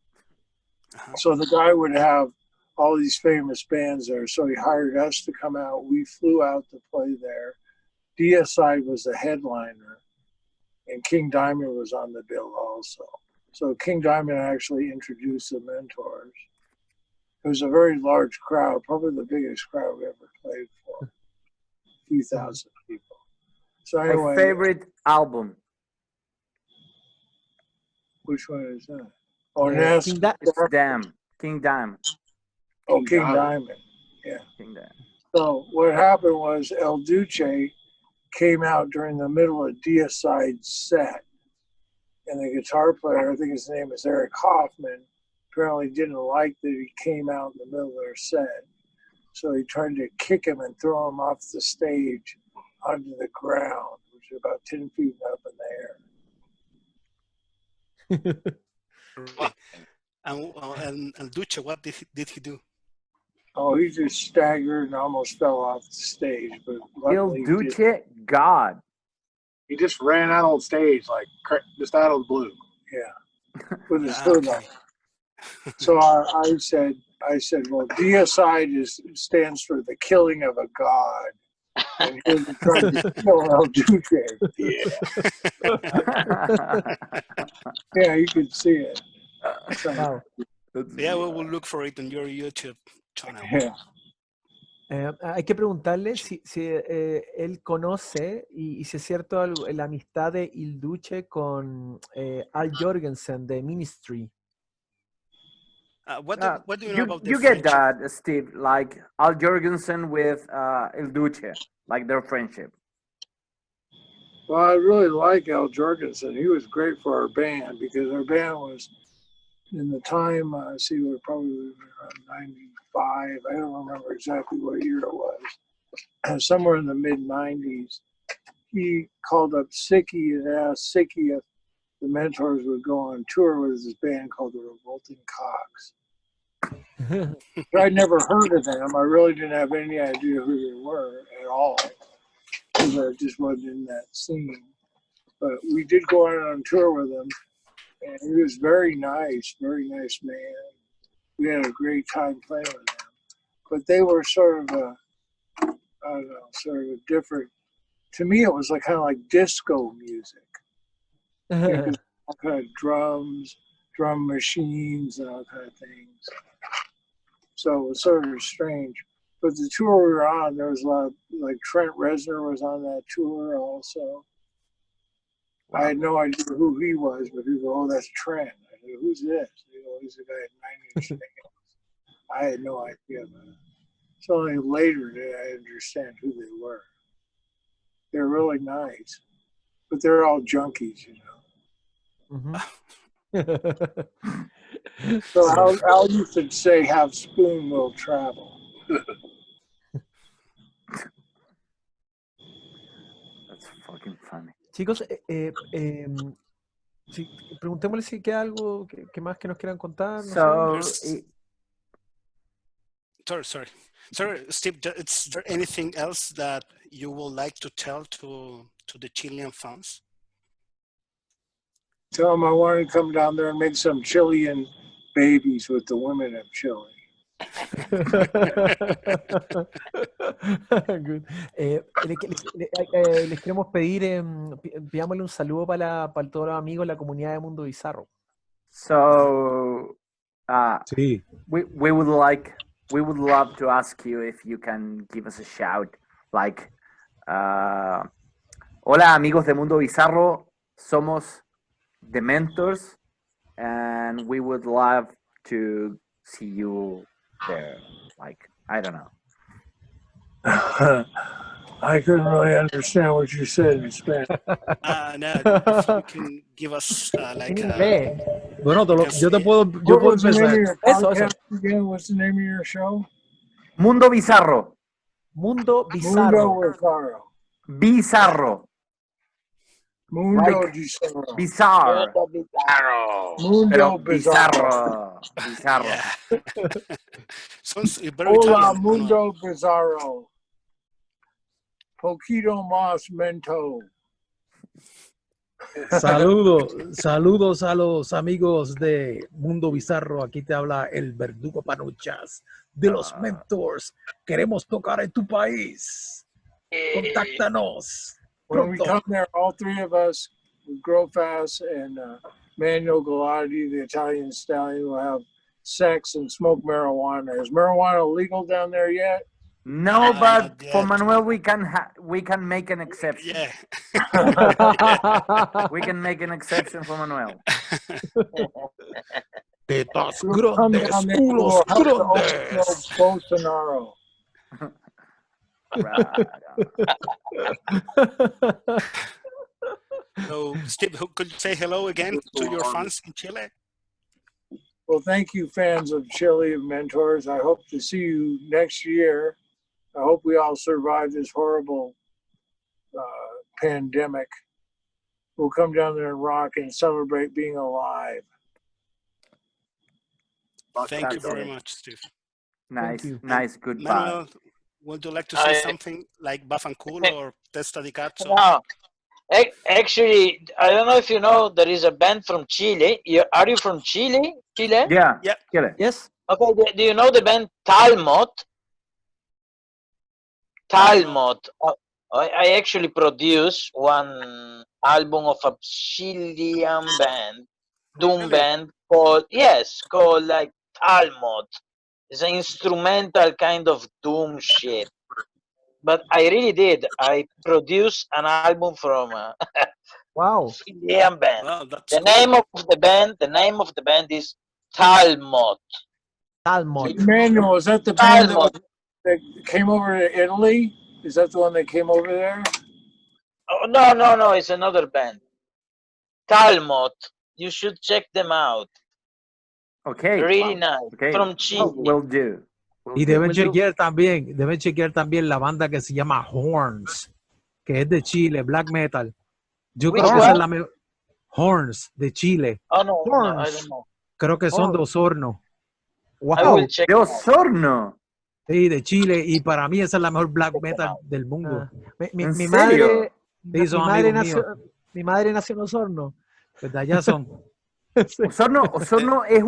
Uh-huh. So the guy would have all these famous bands there. So he hired us to come out. We flew out to play there. DSI was the headliner, and King Diamond was on the bill also. So King Diamond actually introduced the Mentors. It was a very large crowd, probably the biggest crowd we ever played for. A few thousand people. So My anyway, favorite album. which one is that? Oh, King Ness. It's Damn. King Damn. Oh, King Diamond. Diamond. King Damn. So what happened was El Duce came out during the middle of DSI's set, and the guitar player, I think his name is Eric Hoffman, apparently didn't like that he came out in the middle of their set. So he tried to kick him and throw him off the stage onto the ground, which is about 10 feet up in the air. Really? And Duce, what did he do? Oh, he just staggered and almost fell off the stage, but Il luckily he did. Duce God. He just ran out on stage, like just out of the blue. Yeah, with his Ah, hood okay. on. So I said, well, DSI stands for the killing of a god. And he was trying to kill El Duce. Yeah, you could see it. So, Wow. Yeah, we will look for it on your YouTube channel. yeah. Hay que preguntarle si él conoce y si es cierto la amistad de Il Duce con Al Jorgensen de Ministry. What do you know about their you get friendship? that, Steve, like Al Jorgensen with Il Duce, like their friendship. Well, I really like Al Jorgensen. He was great for our band because our band was, in the time, we were probably around 95. I don't remember exactly what year it was. Somewhere in the mid-90s. He called up Sicky and asked Sicky if the Mentors would go on tour with this band called the Revolting Cocks. But I'd never heard of them. I really didn't have any idea who they were at all because I just wasn't in that scene. But we did go out on tour with him, and he was very nice man. We had a great time playing with them. But they were sort of sort of a different. To me, it was like kind of like disco music. All kind of drums, drum machines, and all kind of things. So it was sort of strange. But the tour we were on, there was a lot of, like Trent Reznor was on that tour also. Wow. I had no idea who he was, but people go, oh, that's Trent. I said, who's this? You know, he's the guy at 9 Inch Nails. I had no idea about it. It's only later that I understand who they were. They're really nice, but they're all junkies, you know. So Al used to say, have spoon will travel. That's fucking funny. Chicos, Sí, preguntémosle si queda algo que más que nos quieran contar. No sé. So, Sorry, Steve. Is there anything else that you would like to tell to the Chilean fans? Tell them I want to come down there and make some Chilean babies with the women of Chile. Good. Les queremos pedir, pidámosle un saludo para todos los amigos de la comunidad de Mundo Bizarro. so Sí. we would love to ask you if you can give us a shout, like, hola amigos de Mundo Bizarro, somos the Mentors, and we would love to see you there. Like, I don't know. I couldn't really understand what you said in Spanish. No, if you can give us En inglés. Bueno, Because, yo puedo What was the name of empezar. your Eso. podcast again? What's the name of your show? Mundo Bizarro. Mundo Bizarro. Mundo Bizarro. Bizarro. Mundo Like Bizarro. Bizarre. Mundo Pero Bizarro. bizarro. yeah. Sounds very Hola, Italian. Mundo Bizarro. Poquito más mento. Saludos a los amigos de Mundo Bizarro. Aquí te habla el Verdugo Panuchas de los Mentors. Queremos tocar en tu país. Contáctanos. When we Pronto. come there, all three of us, Grow Fast and Manuel Galati, the Italian stallion, will have sex and smoke marijuana. Is marijuana legal down there yet? No, Not but for yet. Manuel, we can make an exception. Yeah. We can make an exception for Manuel. Tetas We'll come grandes, down there, culos we'll help to grandes. overthrow Bolsonaro. So, Steve, could you say hello again to your fans in Chile? Well, thank you, fans of Chile and Mentors. I hope to see you next year. I hope we all survive this horrible pandemic. We'll come down there and rock and celebrate being alive. Thank you That's very it. much, Steve. Nice, you. nice. Goodbye. Manuel, would you like to say something like Bafanculo or Testa di Cazzo? No. Actually, I don't know if you know, there is a band from Chile. Are you from Chile? Chile? Yeah. Yeah. Chile. Yes. Okay, do you know the band Talmot? Talmot. I actually produced one album of a Chilean band, doom Really? band called like Talmot. It's an instrumental kind of doom shit. But I really did. I produced an album from a Wow. Chilean band. Wow, that's The cool. name of the band is Talmot. Talmot. Emmanuel, is that the band Talmot. that came over to Italy? Is that the one that came over there? Oh, no, it's another band. Talmot. You should check them out. Okay. Really nice. Okay. From Chile. Will do. Y deben chequear también la banda que se llama Horns, que es de Chile, black metal. Yo Which creo que esa es one? la mejor. Horns, de Chile. Oh no, I Horns. don't know. Creo que son de Osorno. I Wow. will check De it out. Osorno. Sí, de Chile. Y para mí esa es la mejor black metal del mundo. Mi ¿En mi serio? madre, Sí, son amigos mi madre nació en Osorno. Pues de allá son. Sí. Osorno es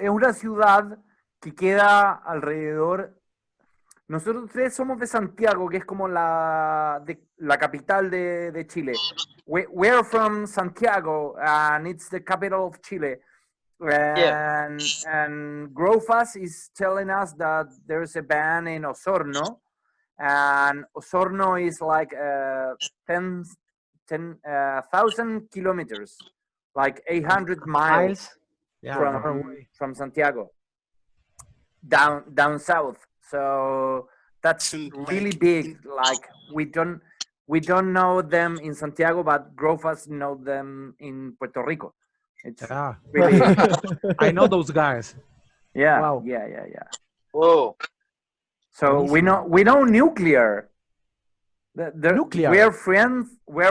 una ciudad que queda alrededor. Nosotros tres somos de Santiago, que es como la capital de Chile. We're from Santiago, and it's the capital of Chile. And Grofas is telling us that there's a band in Osorno, and Osorno is like 10,000 kilometers, like 800 miles Yeah, from Santiago, down south. So that's really big. Like we don't know them in Santiago, but Grofas know them in Puerto Rico. It's really I know those guys. yeah, Wow. yeah. Whoa. So we know Nuclear. Nuclear. We're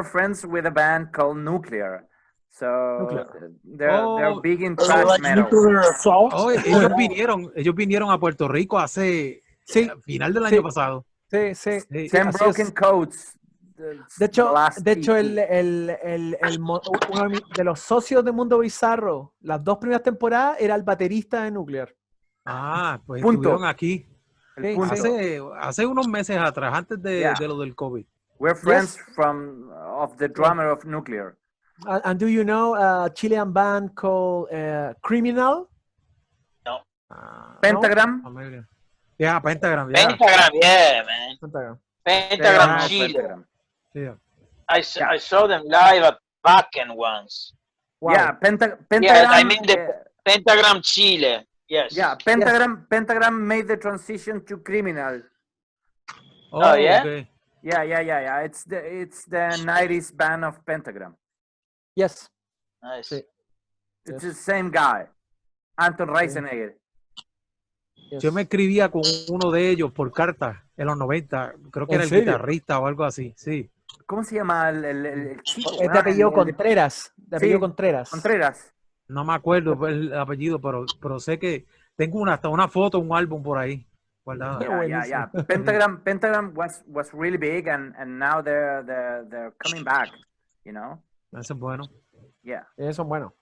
friends with a band called Nuclear. So Nuclear. they're big in Are they thrash like metal. nuclear assault? Oh, ellos vinieron a Puerto Rico hace Sí, final del sí. año pasado. Sí, Sí. sí, Ten así Broken es. Coats. De hecho, EP. uno de los socios de Mundo Bizarro, las 2 primeras temporadas, era el baterista de Nuclear. Ah, pues Punto. estuvieron aquí El Sí, punto. sí. hace unos meses atrás, antes Yeah. de lo del COVID. We're friends Yes. of the drummer of Nuclear. And do you know a Chilean band called Criminal? No. Pentagram? No? Yeah, Pentagram, yeah. Pentagram, yeah, man. Pentagram. Pentagram They are Chile. Pentagram. Yeah. I saw them live at Wacken once. Wow. Yeah, Pentagram. Yeah, I mean the Pentagram Chile. Yes. Yeah, Pentagram made the transition to Criminal. Oh, yeah? Okay. Yeah. It's the 90s band of Pentagram. Yes. Nice. Sí. It's the same guy, Anton Reisenegger. Yes. Yo me escribía con uno de ellos por carta en los 90. Creo que ¿En era el serio? guitarrista o algo así. Sí. ¿Cómo se llama el chico? Es de apellido Contreras. De apellido Sí, Contreras. Contreras. No me acuerdo el apellido, pero sé que tengo hasta una foto, un álbum por ahí guardada. Yeah. Pentagram was really big, and now they're coming back. You know. Eso es bueno. Yeah. Eso es bueno.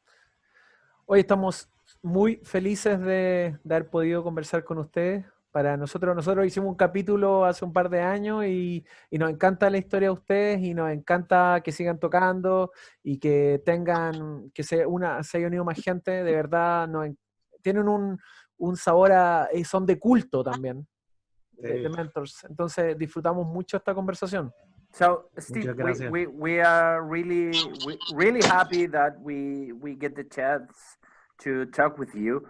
Hoy estamos muy felices de haber podido conversar con ustedes. Para nosotros hicimos un capítulo hace un par de años y nos encanta la historia de ustedes y nos encanta que sigan tocando y que tengan, que se haya unido más gente. De verdad, tienen un sabor son de culto también, de Mentors. Entonces disfrutamos mucho esta conversación. So Steve, we are really happy that we get the chance to talk with you.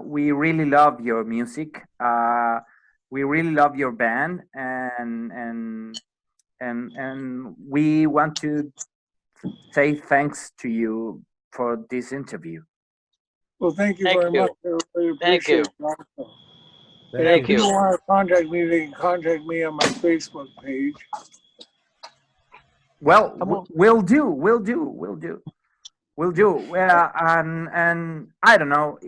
We really love your music. We really love your band, and we want to say thanks to you for this interview. Well, thank you very much. I really appreciate it. Thank If you. you want to contact me, they can contact me on my Facebook page. Well, we'll do. Well, and I don't know.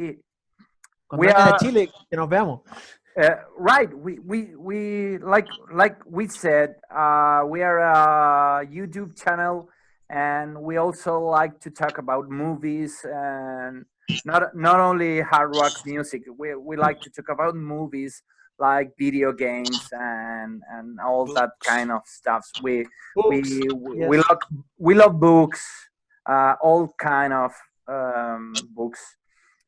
We are Chile, que nos veamos. Right. We like we said, we are a YouTube channel, and we also like to talk about movies and not only hard rock music. We like to talk about movies, like video games and all that kind of stuff. We love books, all kind of books,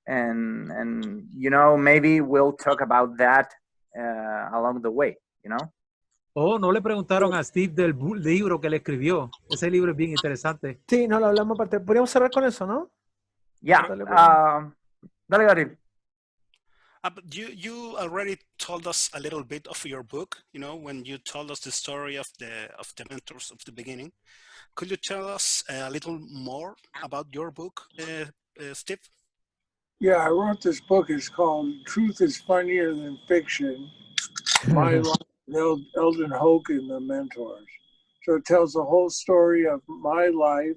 and you know, maybe we'll talk about that along the way, you know. Oh, no le preguntaron a Steve del libro que le escribió. Ese libro es bien interesante. Sí, no lo hablamos aparte. Podríamos cerrar con eso, ¿no? Yeah. Dale, Gabriel. But you already told us a little bit of your book, you know, when you told us the story of the mentors of the beginning. Could you tell us a little more about your book, Steve? Yeah, I wrote this book. It's called Truth is Funnier Than Fiction. My life, Eldon Hoke and the Mentors. So it tells the whole story of my life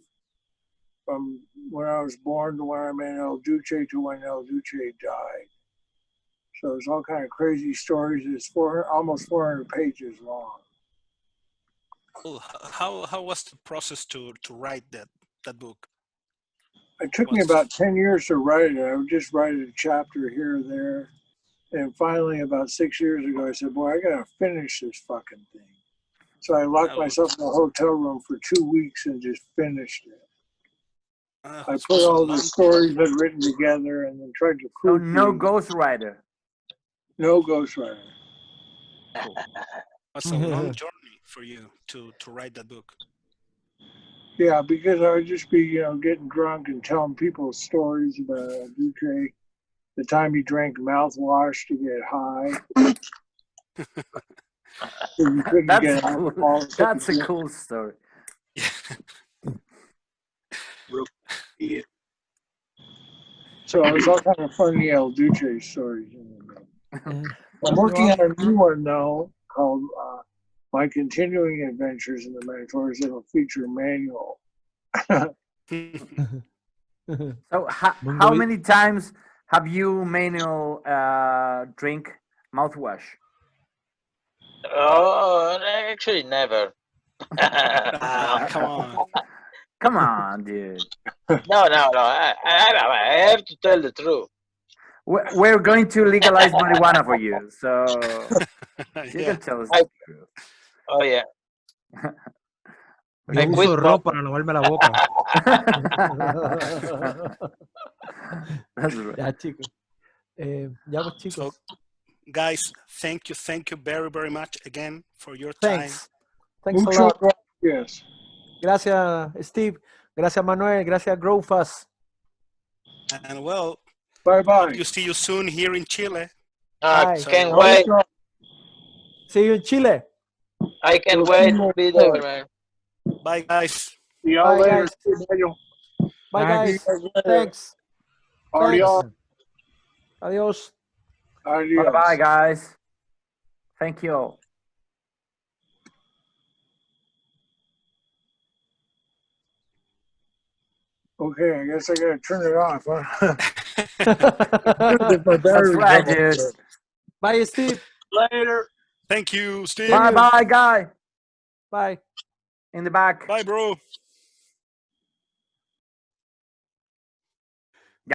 from when I was born to when I'm in El Duce to when El Duce died. So it's all kind of crazy stories. It's almost 400 pages long. Well, how was the process to write that book? It took me about 10 years to write it. I would just write a chapter here or there. And finally, about 6 years ago, I said, boy, I got to finish this fucking thing. So I locked myself in a hotel room for 2 weeks and just finished it. I put all the stories I'd written together and then tried to prove. No ghostwriter. No ghostwriter. Cool. It's a long journey for you to write that book. Yeah, because I would just be, you know, getting drunk and telling people stories about Duce, the time he drank mouthwash to get high. That's a cool story. So it's all kind of funny El Duce stories. I'm working on a new one now called My Continuing Adventures in the Mentors. It'll feature Manuel. So how many times have you manual drink mouthwash? Oh, actually, never. Ah, come on. Come on, dude. No. I have to tell the truth. We're going to legalize marijuana for you, so you Yeah. can tell us I, the truth. oh yeah. Yo I uso quit ron smoking. para lavarme la boca. That's right. Ya, chicos. Ya, pues, So, chicos. guys, thank you very, very much again for your time. Thanks. Thanks a Mucho lot. gracias. Gracias, Steve. Gracias, Manuel. Gracias, Growfast. And well, Bye bye. hope you see you soon here in Chile. Bye. So, Can't wait. See you in Chile. I can't wait to be there, man. bye, guys. See y'all Bye, later. guys. See Daniel. Bye, Thanks. guys. Thanks. Adios. Adios. Adios. Bye bye, guys. Thank you. Okay, I guess I gotta turn it off. Huh? Bye, My battery's right, almost dude. dead. Steve. Later. Thank you, Steve. Bye bye, guy. Bye. In the back. Bye, bro.